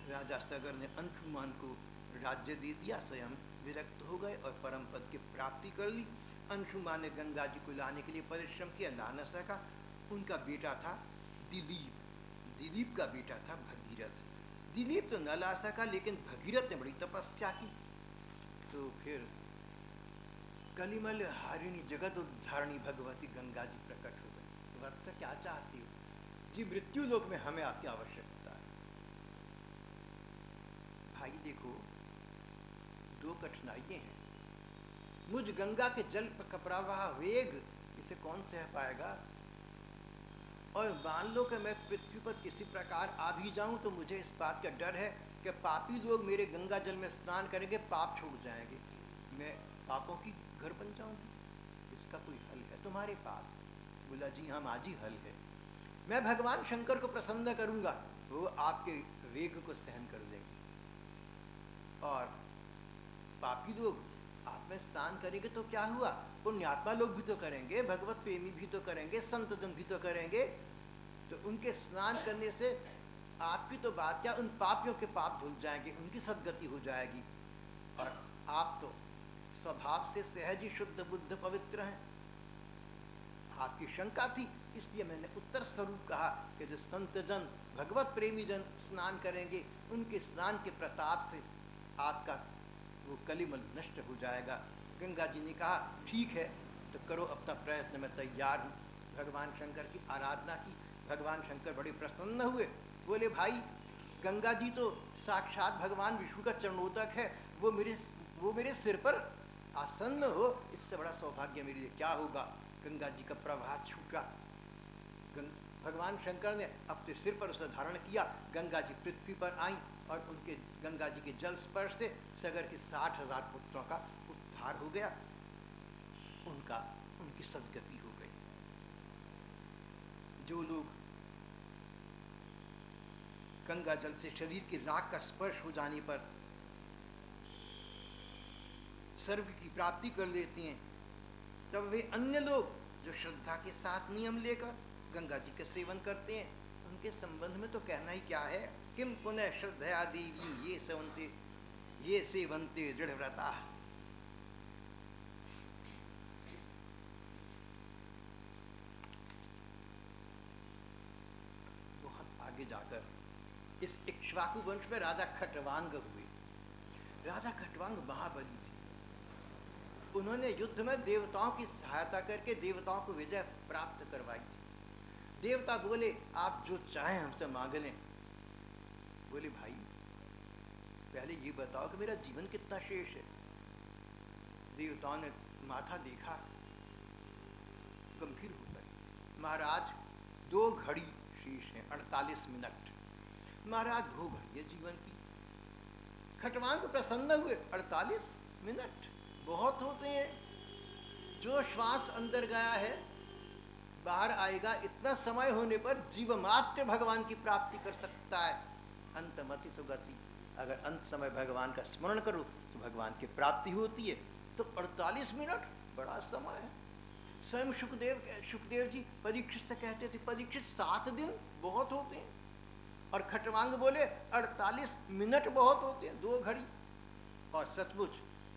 S1: राजा सगर ने अंशुमान को राज्य दे दिया, स्वयं विरक्त हो गए और परम पद की प्राप्ति कर ली। अंशुमान ने गंगा जी को लाने के लिए परिश्रम किया, ला न सका। उनका बेटा था दिलीप, दिलीप का बेटा था भगीरथ। दिलीप तो न ला सका, लेकिन भगीरथ ने बड़ी तपस्या की। तो फिर कलिमल हारिणी जगत उद्धारिणी भगवती गंगा जी प्रकट हो गई। वत्स क्या चाहती हो जी, मृत्यु लोक में हमें आपकी आवश्यकता है। भाई देखो, दो कठिनाइयां हैं। मुझ गंगा के जल का प्रवाह वेग, इसे कौन सह पाएगा। और मान लो कि मैं पृथ्वी पर किसी प्रकार आ भी जाऊं तो मुझे इस बात का डर है कि पापी लोग मेरे गंगा जल में स्नान करेंगे, पाप छूट जाएंगे, मैं पापों की घर बन जाऊंगी। इसका कोई हल है तुम्हारे पास? बोला जी हाँ माजी, हल है। मैं भगवान शंकर को प्रसन्न करूंगा, वो आपके वेग को सहन कर देंगे। और पापी लोग आप में स्नान करेंगे तो क्या हुआ, पुण्यात्मा लोग भी तो करेंगे, भगवत प्रेमी भी तो करेंगे, संत जन भी तो करेंगे। तो उनके स्नान करने से आपकी तो बात क्या, उन पापियों के पाप धुल जाएंगे, उनकी सद्गति हो जाएगी। और आप तो स्वभाव से सहज ही शुद्ध बुद्ध पवित्र हैं। आपकी शंका थी, इसलिए मैंने उत्तर स्वरूप कहा कि जो संत जन भगवत प्रेमी जन स्नान करेंगे, उनके स्नान के प्रताप से आपका वो कलिमल नष्ट हो जाएगा। गंगा जी ने कहा ठीक है, तो करो अपना प्रयत्न, मैं तैयार हूँ। भगवान शंकर की आराधना की। भगवान शंकर बड़े प्रसन्न हुए, बोले भाई गंगा जी तो साक्षात भगवान विष्णु का चरणोदक है, वो मेरे सिर पर आसन्न हो, इससे बड़ा सौभाग्य मेरे लिए क्या होगा। गंगा जी का प्रवाह छूटा, भगवान शंकर ने अपने सिर पर उसे धारण किया। गंगा जी पृथ्वी पर आई और उनके गंगा जी के जल स्पर्श से सगर के 60,000 पुत्रों का उद्धार हो गया, उनकी सद्गति हो गई। जो लोग गंगा जल से शरीर की राख का स्पर्श हो जाने पर स्वर्ग की प्राप्ति कर लेते हैं, तब वे अन्य लोग जो श्रद्धा के साथ नियम लेकर गंगा जी का सेवन करते हैं, उनके संबंध में तो कहना ही क्या है। किम पुनः श्रद्धया देवी ये सेवन्ते दृढ़व्रता। बहुत आगे जाकर इस इक्ष्वाकु वंश में राजा खटवांग हुए। राजा खटवांग महाबली थे। उन्होंने युद्ध में देवताओं की सहायता करके देवताओं को विजय प्राप्त करवाई थी। देवता बोले आप जो चाहें हमसे मांग लें। बोले भाई पहले ये बताओ कि मेरा जीवन कितना शेष है। देवताओं ने माथा देखा, गंभीर हो गए। महाराज 2 घड़ी शेष है, 48 मिनट। महाराज 2 घड़ी है जीवन की। खटवांग प्रसन्न हुए, 48 मिनट बहुत होते हैं। जो श्वास अंदर गया है बाहर आएगा, इतना समय होने पर जीव मात्र भगवान की प्राप्ति कर सकता है। अंतमति सुगति, अगर अंत समय भगवान का स्मरण करो तो भगवान की प्राप्ति होती है। तो 48 मिनट बड़ा समय है। स्वयं सुखदेव जी परीक्षित से कहते थे, परीक्षित 7 दिन बहुत होते हैं। और खटवांग बोले 48 मिनट बहुत होते हैं, 2 घड़ी। और सचमुच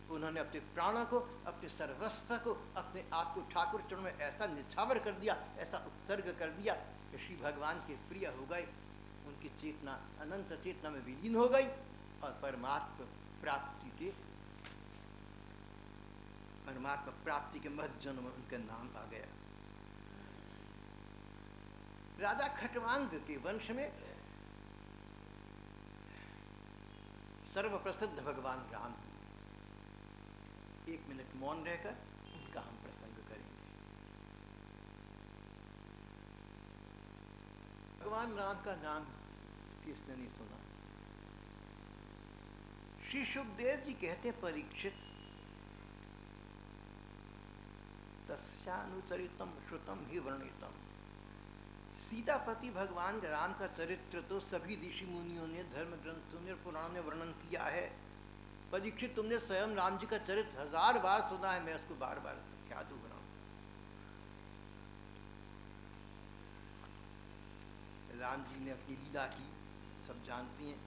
S1: उन्होंने अपने प्राणों को, अपने सर्वस्व को, अपने आप को ठाकुर चरणों में ऐसा निछावर कर दिया, ऐसा उत्सर्ग कर दिया कि श्री भगवान के प्रिय हो गए। उनकी चेतना अनंत चेतना में विलीन हो गई और परमात्मा प्राप्ति के महत् जन्म में उनका नाम आ गया। राजा खटवांग के वंश में सर्वप्रसिद्ध भगवान राम। 1 मिनट मौन रहकर उनका हम प्रसंग करेंगे। भगवान राम का नाम किसने नहीं सुना। श्री सुखदेव जी कहते परीक्षित तस्यानुचरितम श्रुतम ही वर्णितम। सीतापति भगवान राम का चरित्र तो सभी ऋषि मुनियों ने, धर्म ग्रंथों ने, पुराण में वर्णन किया है। परीक्षित तुमने स्वयं राम जी का चरित्र 1000 बार सुना है, मैं उसको बार बार क्या दोहराऊं। राम जी ने अपनी लीला की, सब जानते हैं।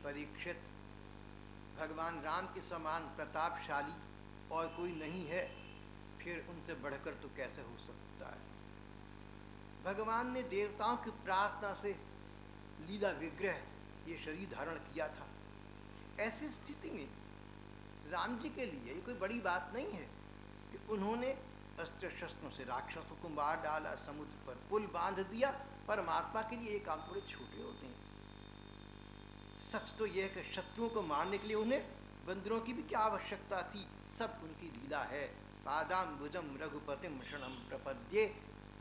S1: परीक्षित भगवान राम के समान प्रतापशाली और कोई नहीं है, फिर उनसे बढ़कर तो कैसे हो सकता है। भगवान ने देवताओं की प्रार्थना से लीला विग्रह ये शरीर धारण किया था। ऐसी स्थिति में राम जी के लिए ये कोई बड़ी बात नहीं है कि उन्होंने अस्त्र शस्त्रों से राक्षसों को मार डाला, समुद्र पर पुल बांध दिया। परमात्मा के लिए ये काम थोड़े छोटे होते हैं। सच तो यह है कि शत्रुओं को मारने के लिए उन्हें बंदरों की भी क्या आवश्यकता थी। सब उनकी लीला है। पादाम्बुजम रघुपतिम शरणम प्रपद्ये।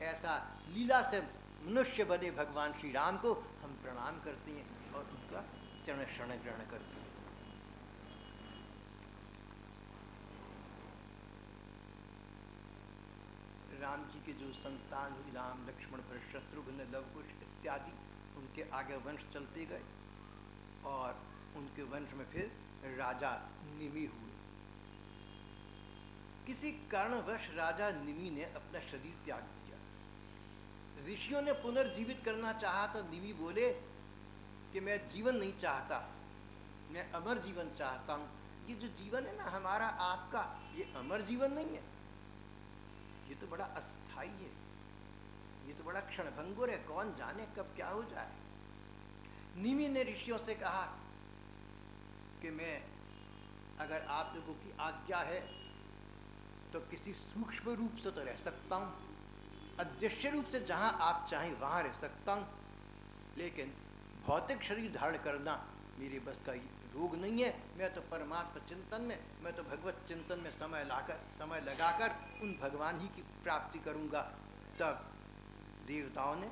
S1: ऐसा लीला से मनुष्य बने भगवान श्री राम को हम प्रणाम करते हैं और उनका चरण शरण ग्रहण करते हैं। राम जी के जो संतान हुई, राम लक्ष्मण भरत शत्रुघ्न लवकुश इत्यादि, उनके आगे वंश चलते गए और उनके वंश में फिर राजा निमि हुए। किसी कारणवश राजा निमि ने अपना शरीर त्याग दिया। ऋषियों ने पुनर्जीवित करना चाहा तो निमि बोले कि मैं जीवन नहीं चाहता, मैं अमर जीवन चाहता हूँ। ये जो जीवन है ना हमारा आपका, ये अमर जीवन नहीं है, ये तो बड़ा अस्थाई है, ये तो बड़ा क्षणभंगुर है, कौन जाने कब क्या हो जाए। निमि ने ऋषियों से कहा कि मैं, अगर आप लोगों की आज्ञा है तो किसी सूक्ष्म रूप से तो रह सकता हूँ, अदृश्य रूप से जहाँ आप चाहें वहाँ रह सकता हूँ, लेकिन भौतिक शरीर धारण करना मेरे बस का रोग नहीं है। मैं तो परमात्मा चिंतन में, मैं तो भगवत चिंतन में समय लगाकर उन भगवान ही की प्राप्ति करूँगा। तब देवताओं ने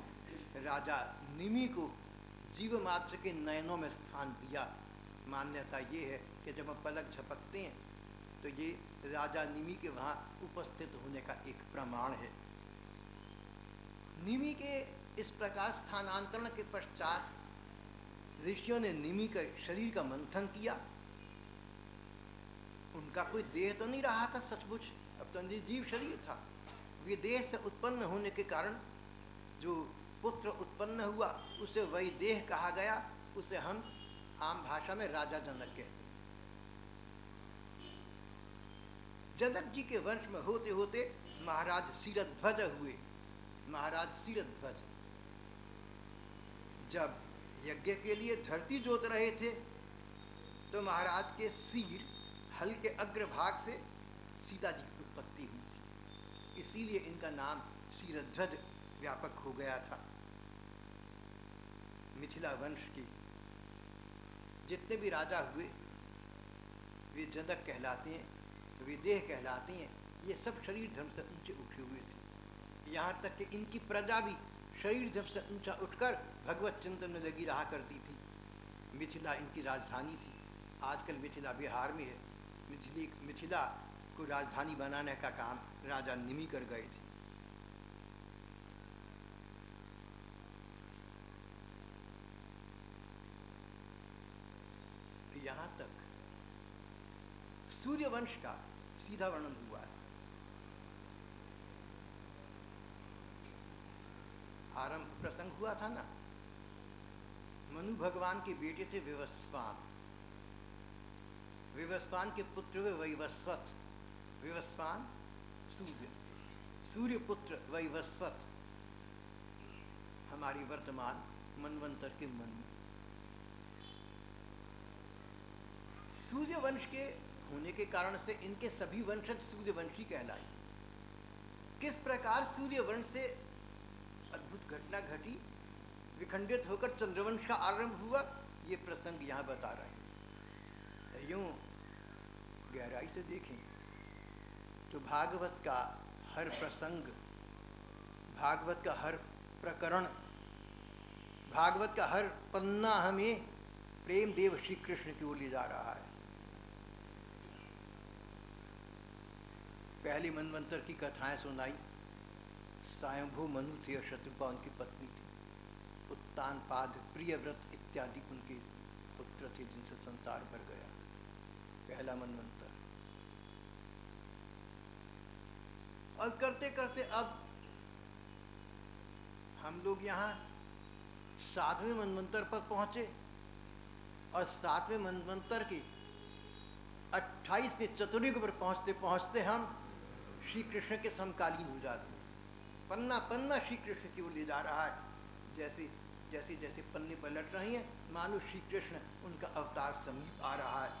S1: राजा निमि को जीव मात्र के नयनों में स्थान दिया। मान्यता ये है कि जब हम पलक झपकते हैं तो ये राजा निमि के वहाँ उपस्थित होने का एक प्रमाण है। निमि के इस प्रकार स्थानांतरण के पश्चात ऋषियों ने निमि के शरीर का मंथन किया। उनका कोई देह तो नहीं रहा था सचमुच, अब तो निर्जीव शरीर था। वे देह से उत्पन्न होने के कारण जो पुत्र उत्पन्न हुआ उसे वही देह कहा गया। उसे हम आम भाषा में राजा जनक कहते हैं। जनक जी के वंश में होते होते महाराज शिरध्वज हुए। महाराज शिरध्वज जब यज्ञ के लिए धरती जोत रहे थे तो महाराज के सिर हल के अग्रभाग से सीता जी की उत्पत्ति हुई थी, इसीलिए इनका नाम शिरध्वज व्यापक हो गया था। मिथिला वंश के जितने भी राजा हुए वे जनक कहलाते हैं, वे देह कहलाते हैं। ये सब शरीर धर्म से ऊंचे उठे हुए थे, यहाँ तक कि इनकी प्रजा भी शरीर धर्म से ऊंचा उठकर भगवत चिंतन में लगी रहा करती थी। मिथिला इनकी राजधानी थी। आजकल मिथिला बिहार में है। मिथिला को राजधानी बनाने का काम राजा निमि कर गए थे। यहाँ तक सूर्यवंश का सीधा वर्णन हुआ है। आरंभ प्रसंग हुआ था ना, मनु भगवान के बेटे थे विवस्वान। विवस्वान के पुत्र हुए वैवस्वत। विवस्वान सूर्य, सूर्य पुत्र वैवस्वत हमारी वर्तमान मनवंतर के मन में। सूर्य वंश के होने के कारण से इनके सभी वंशज सूर्यवंशी कहलाए। किस प्रकार सूर्य वंश से अद्भुत घटना घटी, विखंडित होकर चंद्रवंश का आरंभ हुआ, ये प्रसंग यहाँ बता रहे हैं। यूं गहराई से देखें तो भागवत का हर प्रसंग, भागवत का हर प्रकरण, भागवत का हर पन्ना हमें प्रेम देव श्री कृष्ण की ओर ले जा रहा है। पहली मनवंतर की कथाएं सुनाई। स्वयंभू मनु थे और शत्रुपा उनकी पत्नी थी। उत्तानपाद, प्रियव्रत इत्यादि उनके पुत्र थे जिनसे संसार भर गया। पहला मनवंतर। और करते करते अब हम लोग यहाँ 7वें मनवंतर पर पहुंचे और 7वें मनवंतर की 28वें चतुर्युग पर पहुंचते पहुंचते हम श्री कृष्ण के समकालीन हो जाते हैं। पन्ना पन्ना श्री कृष्ण की ओर ले जा रहा है। जैसे जैसे जैसे पन्ने पलट रही हैं, मानो श्री कृष्ण उनका अवतार समीप आ रहा है।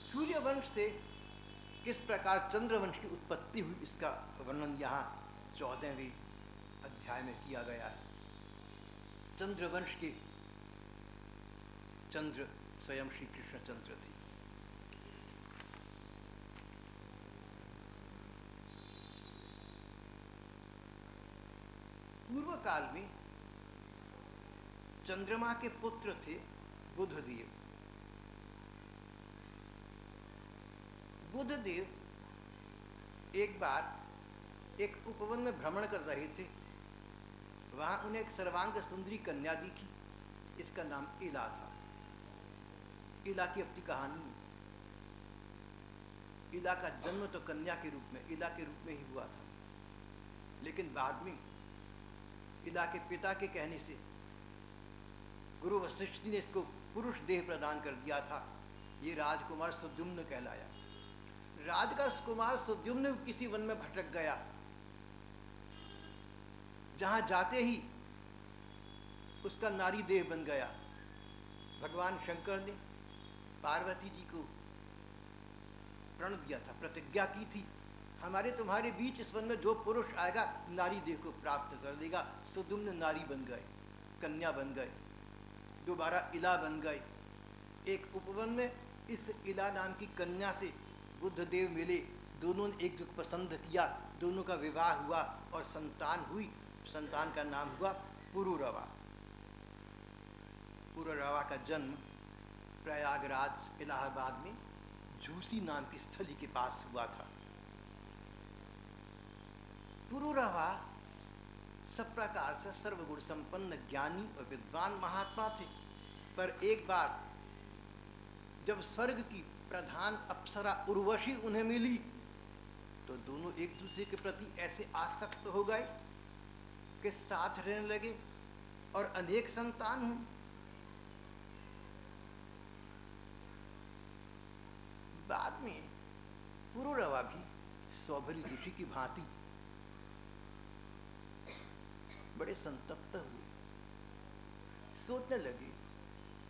S1: सूर्यवंश से किस प्रकार चंद्रवंश की उत्पत्ति हुई, इसका वर्णन यहाँ 14वें अध्याय में किया गया है। चंद्रवंश के चंद्र स्वयं श्री कृष्णचंद्र थे। पूर्व काल में चंद्रमा के पुत्र थे बुधदेव। बुधदेव एक बार एक उपवन में भ्रमण कर रहे थे। वहां उन्हें एक सर्वांग सुंदरी कन्या दिखी। इसका नाम इला था। इला की अपनी कहानी। इला का जन्म तो कन्या के रूप में, इला के रूप में ही हुआ था, लेकिन बाद में इला के पिता के कहने से गुरु वशिष्ठ जी ने इसको पुरुष देह प्रदान कर दिया था। ये राजकुमार सुद्युम्न कहलाया। राजकुमार सुद्युम्न किसी वन में भटक गया, जहां जाते ही उसका नारी देह बन गया। भगवान शंकर ने पार्वती जी को प्रण दिया था, प्रतिज्ञा की थी, हमारे तुम्हारे बीच इस वन में जो पुरुष आएगा नारी देह को प्राप्त कर लेगा। सुद्युम्न नारी बन गए, कन्या बन गए, दोबारा इला बन गए। एक उपवन में इस इला नाम की कन्या से बुद्धदेव मिले, दोनों ने एक दूसरे को पसंद किया, दोनों का विवाह हुआ और संतान हुई। संतान का नाम हुआ पुरुरवा। पुरुरवा का जन्म प्रयागराज इलाहाबाद में झूसी नाम की स्थली के पास हुआ था। पुरुरवा सब प्रकार से सर्वगुण संपन्न ज्ञानी और विद्वान महात्मा थे, पर एक बार जब स्वर्ग की प्रधान अप्सरा उर्वशी उन्हें मिली तो दोनों एक दूसरे के प्रति ऐसे आसक्त हो गए कि साथ रहने लगे और अनेक संतान हुए। बाद में पुरुरवा भी सौभरी ऋषि की भांति बड़े संतप्त हुए, सोचने लगे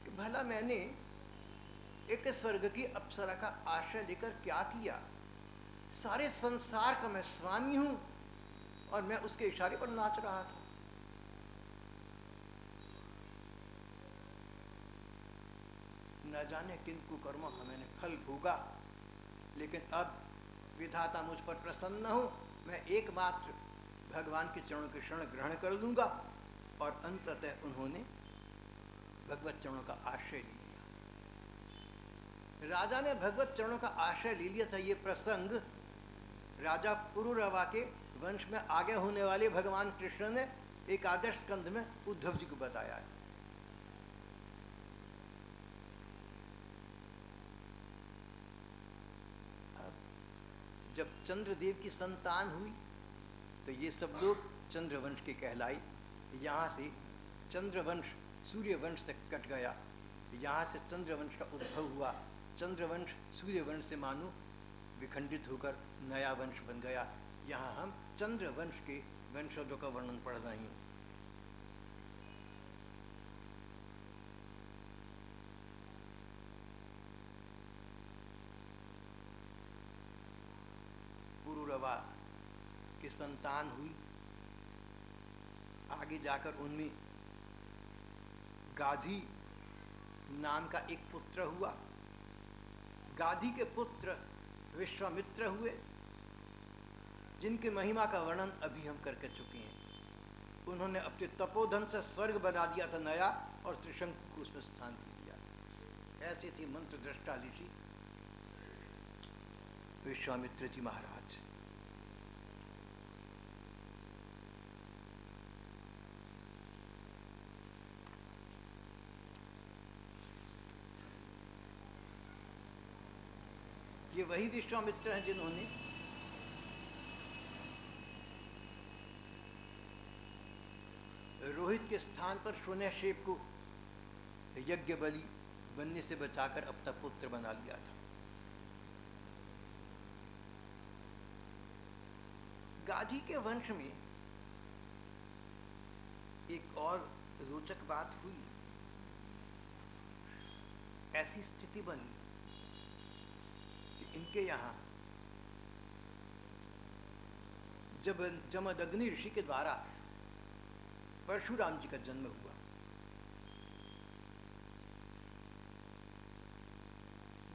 S1: कि भला मैंने एक स्वर्ग की अप्सरा का आश्रय लेकर क्या किया। सारे संसार का मैं स्वामी हूं और मैं उसके इशारे पर नाच रहा था। न जाने किन कुकर्मों का मैंने फल भोगा, लेकिन अब विधाता मुझ पर प्रसन्न हो, मैं एकमात्र भगवान के चरणों के शरण ग्रहण कर लूंगा। और अंततः उन्होंने भगवत चरणों का आश्रय ले लिया। राजा ने भगवत चरणों का आश्रय ले लिया था। ये प्रसंग राजा पुरुरवा के वंश में आगे होने वाले भगवान कृष्ण ने एकादश स्कंध में उद्धव जी को बताया है। अब जब चंद्रदेव की संतान हुई तो ये सब लोग चंद्रवंश के कहलाए। यहाँ से चंद्रवंश सूर्यवंश से कट गया, यहाँ से चंद्रवंश का उद्भव हुआ। चंद्रवंश सूर्यवंश से मानो विखंडित होकर नया वंश बन गया। यहाँ हम चंद्रवंश के वंशजों का वर्णन पढ़ रहे हैं। पुरुरवा की संतान हुई, आगे जाकर उनमें गाधी नाम का एक पुत्र हुआ। गाधी के पुत्र विश्वामित्र हुए, जिनकी महिमा का वर्णन अभी हम करके चुके हैं। उन्होंने अपने तपोधन से स्वर्ग बना दिया था नया, और त्रिशंकु को उसमें स्थान दे दिया था। ऐसे थे मंत्र दृष्टा ऋषि विश्वामित्र जी महाराज। ये वही विश्वामित्र हैं जिन्होंने रोहित के स्थान पर शून्यशेप को यज्ञ बलि बनने से बचाकर अपना पुत्र बना लिया था। गाधी के वंश में एक और रोचक बात हुई। ऐसी स्थिति बनी कि इनके यहाँ जब जमदग्नि ऋषि के द्वारा परशुराम जी का जन्म हुआ,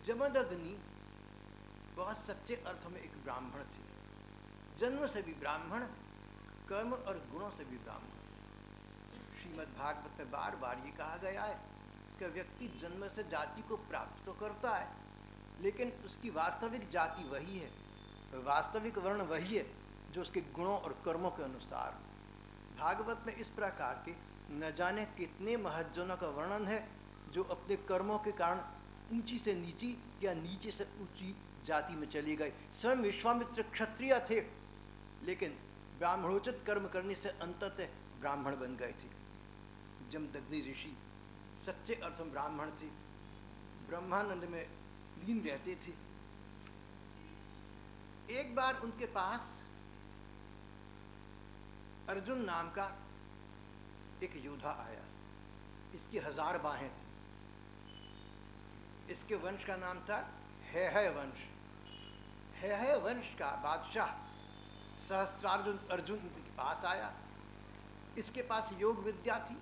S1: जमदग्नि बहुत सच्चे अर्थ में एक ब्राह्मण थे। जन्म से भी ब्राह्मण, कर्म और गुणों से भी ब्राह्मण। श्रीमद् भागवत में बार बार ये कहा गया है कि व्यक्ति जन्म से जाति को प्राप्त तो करता है, लेकिन उसकी वास्तविक जाति वही है, वास्तविक वर्ण वही है जो उसके गुणों और कर्मों के अनुसार। भागवत में इस प्रकार के न जाने कितने महज्जनों का वर्णन है जो अपने कर्मों के कारण ऊंची से नीची या नीचे से ऊंची जाति में चले गए। स्वयं विश्वामित्र क्षत्रिय थे, लेकिन ब्राह्मणोचित कर्म करने से अंततः ब्राह्मण बन गए थे। जमदग्नि ऋषि सच्चे अर्थ में ब्राह्मण थे, ब्रह्मानंद में लीन रहते थे। एक बार उनके पास अर्जुन नाम का एक योद्धा आया। इसकी 1000 बाहें थी। इसके वंश का नाम था हैहय वंश। हैहय वंश का बादशाह सहस्त्रार्जुन अर्जुन के पास आया। इसके पास योग विद्या थी,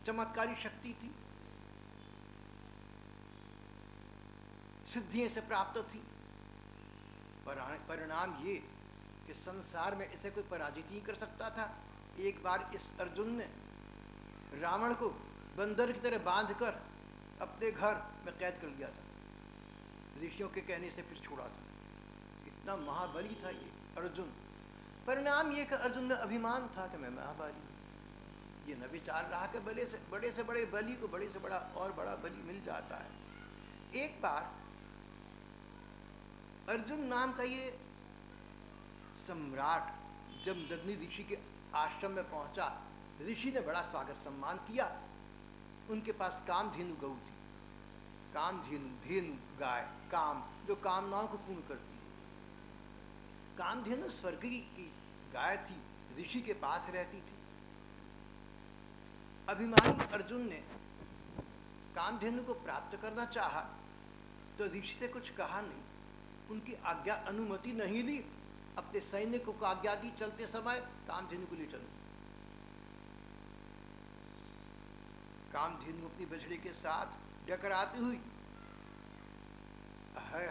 S1: चमत्कारी शक्ति थी, सिद्धियां से प्राप्त थी। परिणाम ये कि संसार में इसे कोई पराजित नहीं कर सकता था। एक बार इस अर्जुन ने रावण को बंदर की तरह बांधकर अपने घर में कैद कर लिया था। ऋषियों के कहने से फिर छोड़ा था। इतना महाबली था ये अर्जुन। परिणाम ये कि अर्जुन में अभिमान था कि मैं महाबली हूं। ये न विचार रहा कि बड़े से बड़े बलि को बड़े से बड़ा और बड़ा बलि मिल जाता है। एक बार अर्जुन नाम का ये सम्राट जमदग्नि ऋषि के आश्रम में पहुंचा। ऋषि ने बड़ा स्वागत सम्मान किया। उनके पास कामधेनु गऊ थी। कामधेनु, धेनु गाय, काम जो कामनाओं को पूर्ण करती है। कामधेनु स्वर्ग की गाय थी, ऋषि के पास रहती थी। अभिमानी अर्जुन ने कामधेनु को प्राप्त करना चाहा तो ऋषि से कुछ कहा नहीं, उनकी आज्ञा अनुमति नहीं ली। अपने सैनिकों को आज्ञा दी चलते समय कामधेनु को ले चलो। कामधेनु अपनी बछड़े के साथ डकराती हुई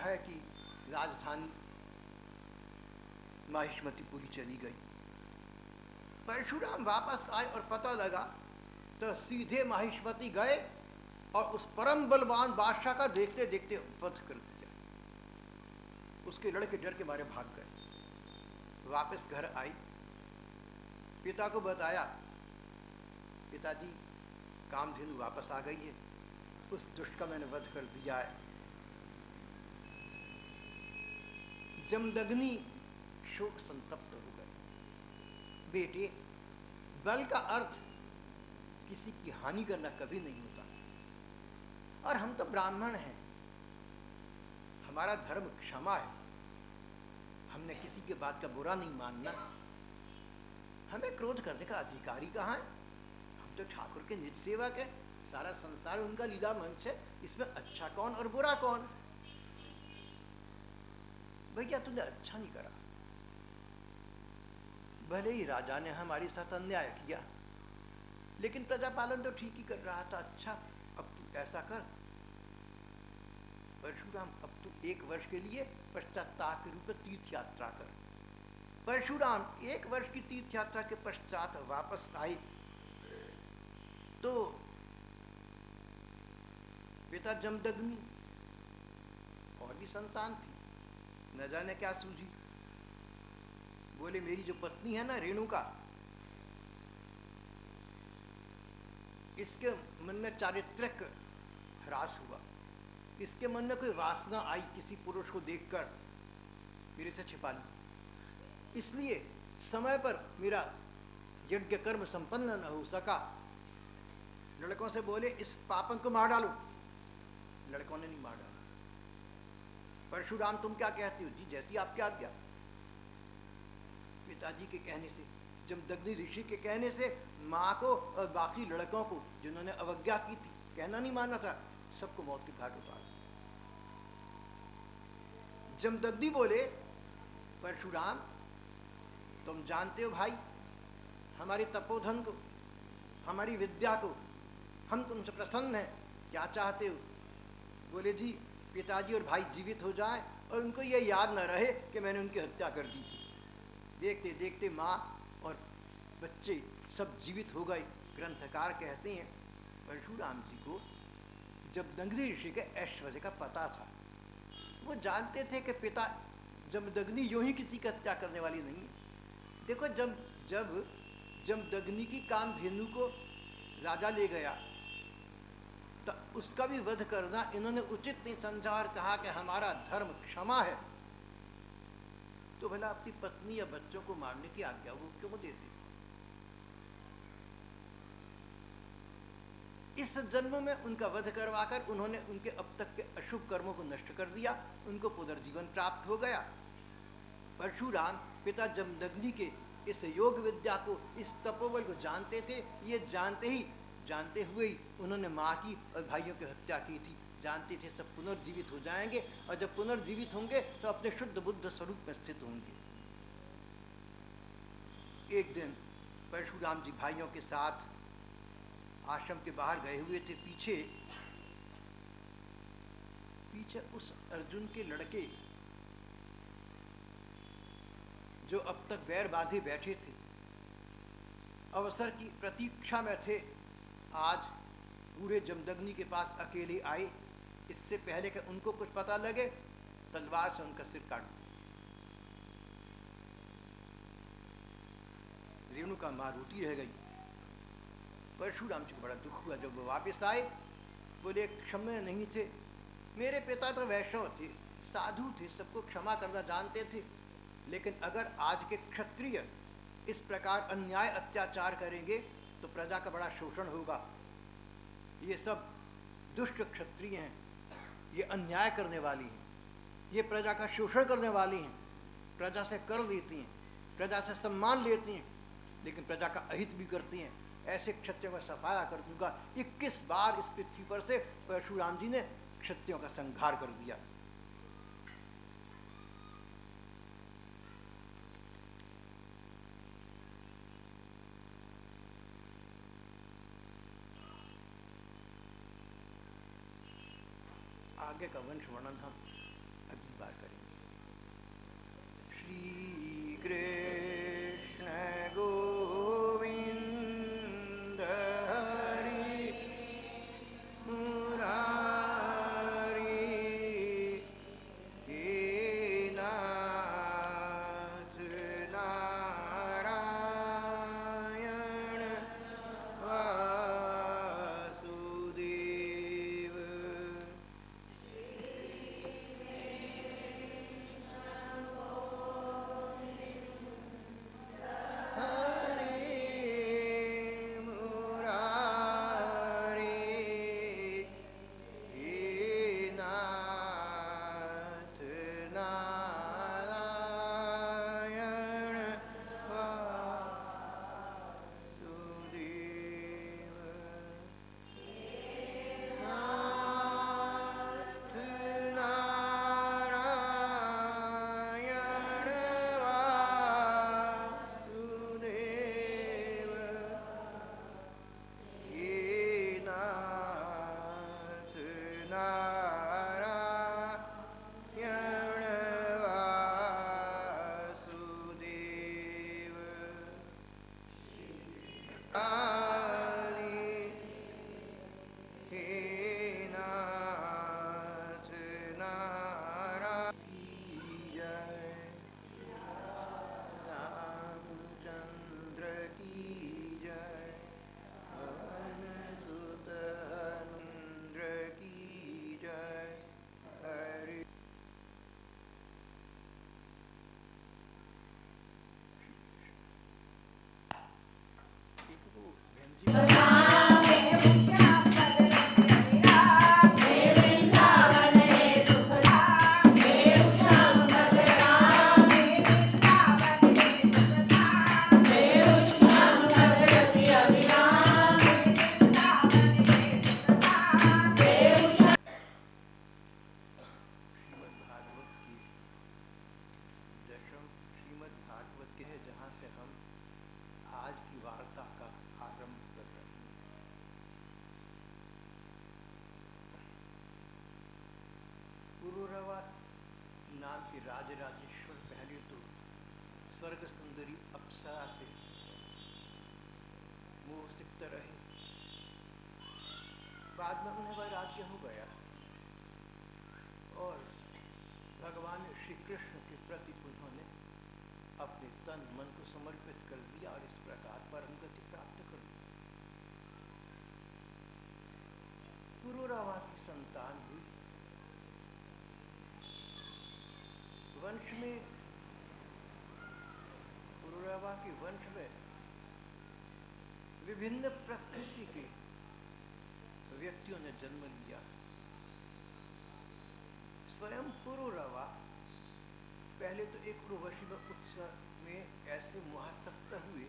S1: है कि राजधानी माहिष्मतीपुरी चली गई। परशुराम वापस आए और पता लगा तो सीधे माहिष्मती गए और उस परम बलवान बादशाह का देखते देखते वध कर दिया। उसके लड़के डर के मारे भाग गए। वापस घर आई, पिता को बताया, पिताजी कामधेनु वापस आ गई है, उस दुष्ट का मैंने वध कर दिया है। जमदग्नि शोक संतप्त हो गए। बेटे, बल का अर्थ किसी की हानि करना कभी नहीं होता। और हम तो ब्राह्मण हैं, हमारा धर्म क्षमा है। हमने किसी के बात का बुरा नहीं मानना। हमें क्रोध करने का अधिकारी कहाँ है? हम तो ठाकुर के निज सेवक हैं। सारा संसार उनका लीला मंच है। इसमें अच्छा कौन और बुरा कौन? भैया तूने अच्छा नहीं करा। भले ही राजा ने हमारे साथ अन्याय किया, लेकिन प्रजापालन तो ठीक ही कर रहा था। अच्छा, अब तू ऐसा कर परशुराम, अब तू 1 वर्ष के लिए पश्चाताप के रूप में तीर्थ यात्रा कर। परशुराम 1 वर्ष की तीर्थ यात्रा के पश्चात वापस आए तो पिता जमदग्नि और भी संतान थी, न जाने क्या सूझी। बोले मेरी जो पत्नी है ना रेणुका, इसके मन में चारित्रिक ह्रास हुआ। इसके मन में कोई वासना आई किसी पुरुष को देखकर, मेरे से छिपा ली। इसलिए समय पर मेरा यज्ञ कर्म संपन्न न हो सका। लड़कों से बोले इस पापन को मार डालो। लड़कों ने नहीं मार डाला। परशुराम तुम क्या कहते हो? जी जैसी आपकी आज्ञा। पिताजी के कहने से, जमदग्नि ऋषि के कहने से माँ को और बाकी लड़कों को जिन्होंने अवज्ञा की थी, कहना नहीं मानना था, सबको मौत के घाट उतार। जमदग्नि बोले परशुराम तुम जानते हो भाई हमारे तपोधन को, हमारी विद्या को, हम तुमसे प्रसन्न हैं, क्या चाहते हो? बोले जी पिताजी और भाई जीवित हो जाएं और उनको ये याद न रहे कि मैंने उनकी हत्या कर दी थी। देखते देखते माँ और बच्चे सब जीवित हो गए। ग्रंथकार कहते हैं परशुराम जी को जमदग्नि ऋषि के ऐश्वर्य का पता था। वो जानते थे कि पिता जमदग्नि यूं ही किसी की हत्या करने वाली नहीं है। देखो जब जमदग्नि की कामधेनु को राजा ले गया तो उसका भी वध करना इन्होंने उचित नहीं समझा और कहा कि हमारा धर्म क्षमा है। तो भला अपनी पत्नी या बच्चों को मारने की आज्ञा वो क्यों देते? इस जन्म में उनका वध करवाकर उन्होंने उनके अब तक के अशुभ कर्मों को नष्ट कर दिया, उनको पुनर्जीवन प्राप्त हो गया। परशुराम पिता जमदग्नि के इस योग विद्या को, इस तपोबल को जानते थे। ये जानते हुए ही उन्होंने माँ की और भाइयों की हत्या की थी। जानते थे सब पुनर्जीवित हो जाएंगे और जब पुनर्जीवित होंगे तो अपने शुद्ध बुद्ध स्वरूप में स्थित होंगे। एक दिन परशुराम जी भाइयों के साथ आश्रम के बाहर गए हुए थे। पीछे उस अर्जुन के लड़के जो अब तक बैर बांधे बैठे थे, अवसर की प्रतीक्षा में थे, आज बूढ़े जमदग्नि के पास अकेले आए। इससे पहले कि उनको कुछ पता लगे, तलवार से उनका सिर काट दिया। रेणुका मां रोटी रह गई। परशुराम जी को बड़ा दुख हुआ। जब वो वापस आए, बोले क्षमा नहीं थे, मेरे पिता तो वैष्णव थे, साधु थे, सबको क्षमा करना जानते थे, लेकिन अगर आज के क्षत्रिय इस प्रकार अन्याय अत्याचार करेंगे तो प्रजा का बड़ा शोषण होगा। ये सब दुष्ट क्षत्रिय हैं, ये अन्याय करने वाली हैं, ये प्रजा का शोषण करने वाली हैं, प्रजा से कर लेती हैं, प्रजा से सम्मान लेती हैं, लेकिन प्रजा का अहित भी करती हैं। ऐसे क्षत्रियों का सफाया कर दूंगा। 21 बार इस पृथ्वी पर से परशुराम जी ने क्षत्रियों का संहार कर दिया। आगे का वंश वर्णन हम अगली बार करेंगे। श्री कृष्ण गोविंद हरि मुरारी हे नाथ नारायण वासुदेव। पुरुरवा नाम की राजराजेश्वर पहले तो स्वर्ग सुंदरी अप्सरा से मोह सिक्त रहे, बाद में उन्हें वैराग्य हो गया और भगवान श्री कृष्ण के प्रति उन्होंने अपने तन मन को समर्पित कर दिया और इस प्रकार परम गति प्राप्त कर ली। पुरुरवा की संतान हुई। वंश में, पुरुरवा के वंश में विभिन्न प्रकृति के व्यक्तियों ने जन्म लिया। स्वयं पुरुरवा पहले तो एक उर्वशी उत्सव में ऐसे मोहासक्त हुए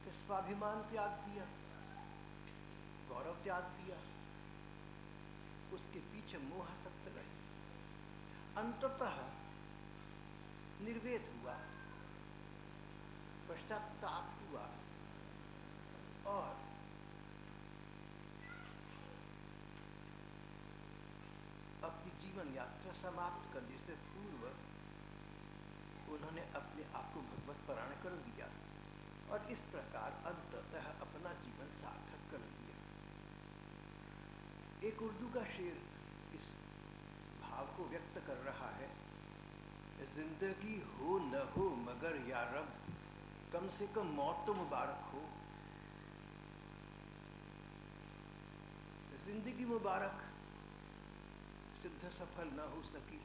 S1: कि स्वाभिमान त्याग दिया, गौरव त्याग दिया, उसके पीछे मोहासक्त रहे। अंततः निर्वेद हुआ, पश्चाताप हुआ और अपनी जीवन यात्रा समाप्त करने से पूर्व उन्होंने अपने आप को भगवत परायण कर दिया और इस प्रकार अंततः अपना जीवन सार्थक कर दिया। एक उर्दू का शेर इस भाव को व्यक्त कर रहा है, जिंदगी हो न हो मगर या रब, कम से कम मौत तो मुबारक हो। जिंदगी मुबारक सिद्ध सफल न हो सकी,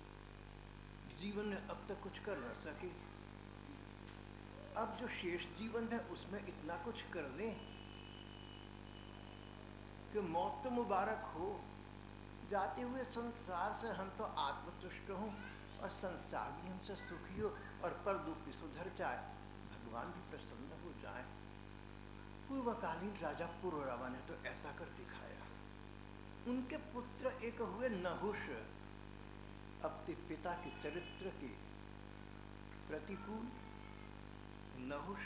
S1: जीवन में अब तक कुछ कर न सके, अब जो शेष जीवन है उसमें इतना कुछ कर लें कि मौत तो मुबारक हो। जाते हुए संसार से हम तो आत्मतुष्ट हों और संसार भी हमसे सुखी हो और परदुख भी सुधर जाए, भगवान भी प्रसन्न हो जाए। पूर्वकालीन राजा पुरुरवा ने तो ऐसा कर दिखाया। उनके पुत्र एक हुए नहुष, अपने पिता के चरित्र के प्रतिकूल नहुष।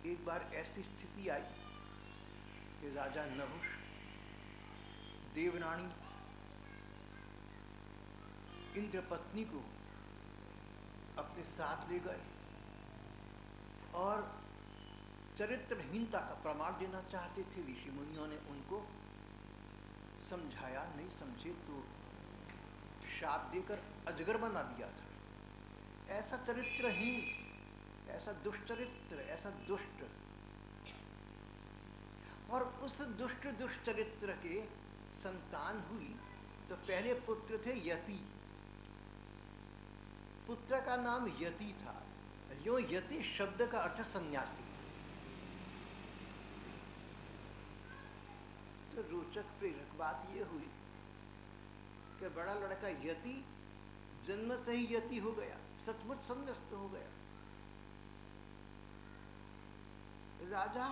S1: एक बार ऐसी स्थिति आई कि राजा नहुष देवरानी इंद्रपत्नी को अपने साथ ले गए और चरित्रहीनता का प्रमाण देना चाहते थे। ऋषि मुनियों ने उनको समझाया, नहीं समझे तो शाप देकर अजगर बना दिया था। ऐसा चरित्रहीन, ऐसा दुष्चरित्र, ऐसा दुष्ट, और उस दुष्ट दुष्चरित्र के संतान हुई तो पहले पुत्र थे यति। पुत्र का नाम यति था। यो यति शब्द का अर्थ सन्यासी। तो रोचक प्रेरक बात यह हुई कि बड़ा लड़का यति जन्म से ही यति हो गया, सचमुच संन्यास्त हो गया। राजा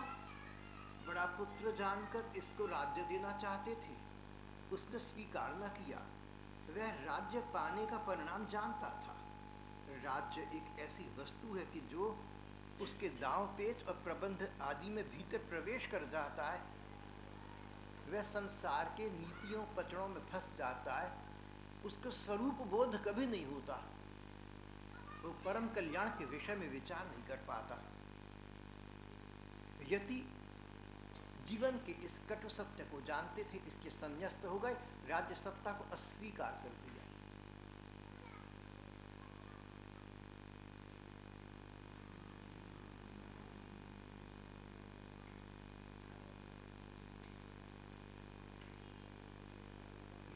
S1: बड़ा पुत्र जानकर इसको राज्य देना चाहते थे, उसने स्वीकार न किया। वह राज्य पाने का परिणाम जानता था। राज्य एक ऐसी वस्तु है कि जो उसके दांव पेच और प्रबंध आदि में भीतर प्रवेश कर जाता है, वह संसार के नीतियों पचड़ों में फंस जाता है। उसको स्वरूप बोध कभी नहीं होता, वो परम कल्याण के विषय में विचार नहीं कर पाता। यति जीवन के इस कटु सत्य को जानते थे, इसलिए संन्यास्त हो गए, राज्य सत्ता को अस्वीकार कर दिया।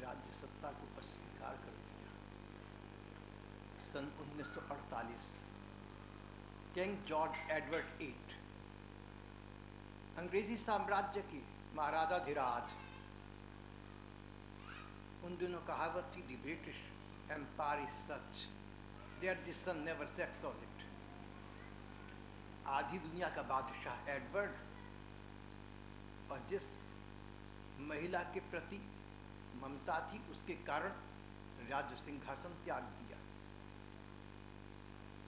S1: राज्य सत्ता को अस्वीकार कर दिया। सन 1948 किंग जॉर्ज एडवर्ड VIII, अंग्रेजी साम्राज्य के महाराजाधिराज, उन दिनों कहावत थी, the British empire is such that the sun never sets on it. आधी दुनिया का बादशाह एडवर्ड, और जिस महिला के प्रति ममता थी उसके कारण राज्य सिंहासन त्याग दिया।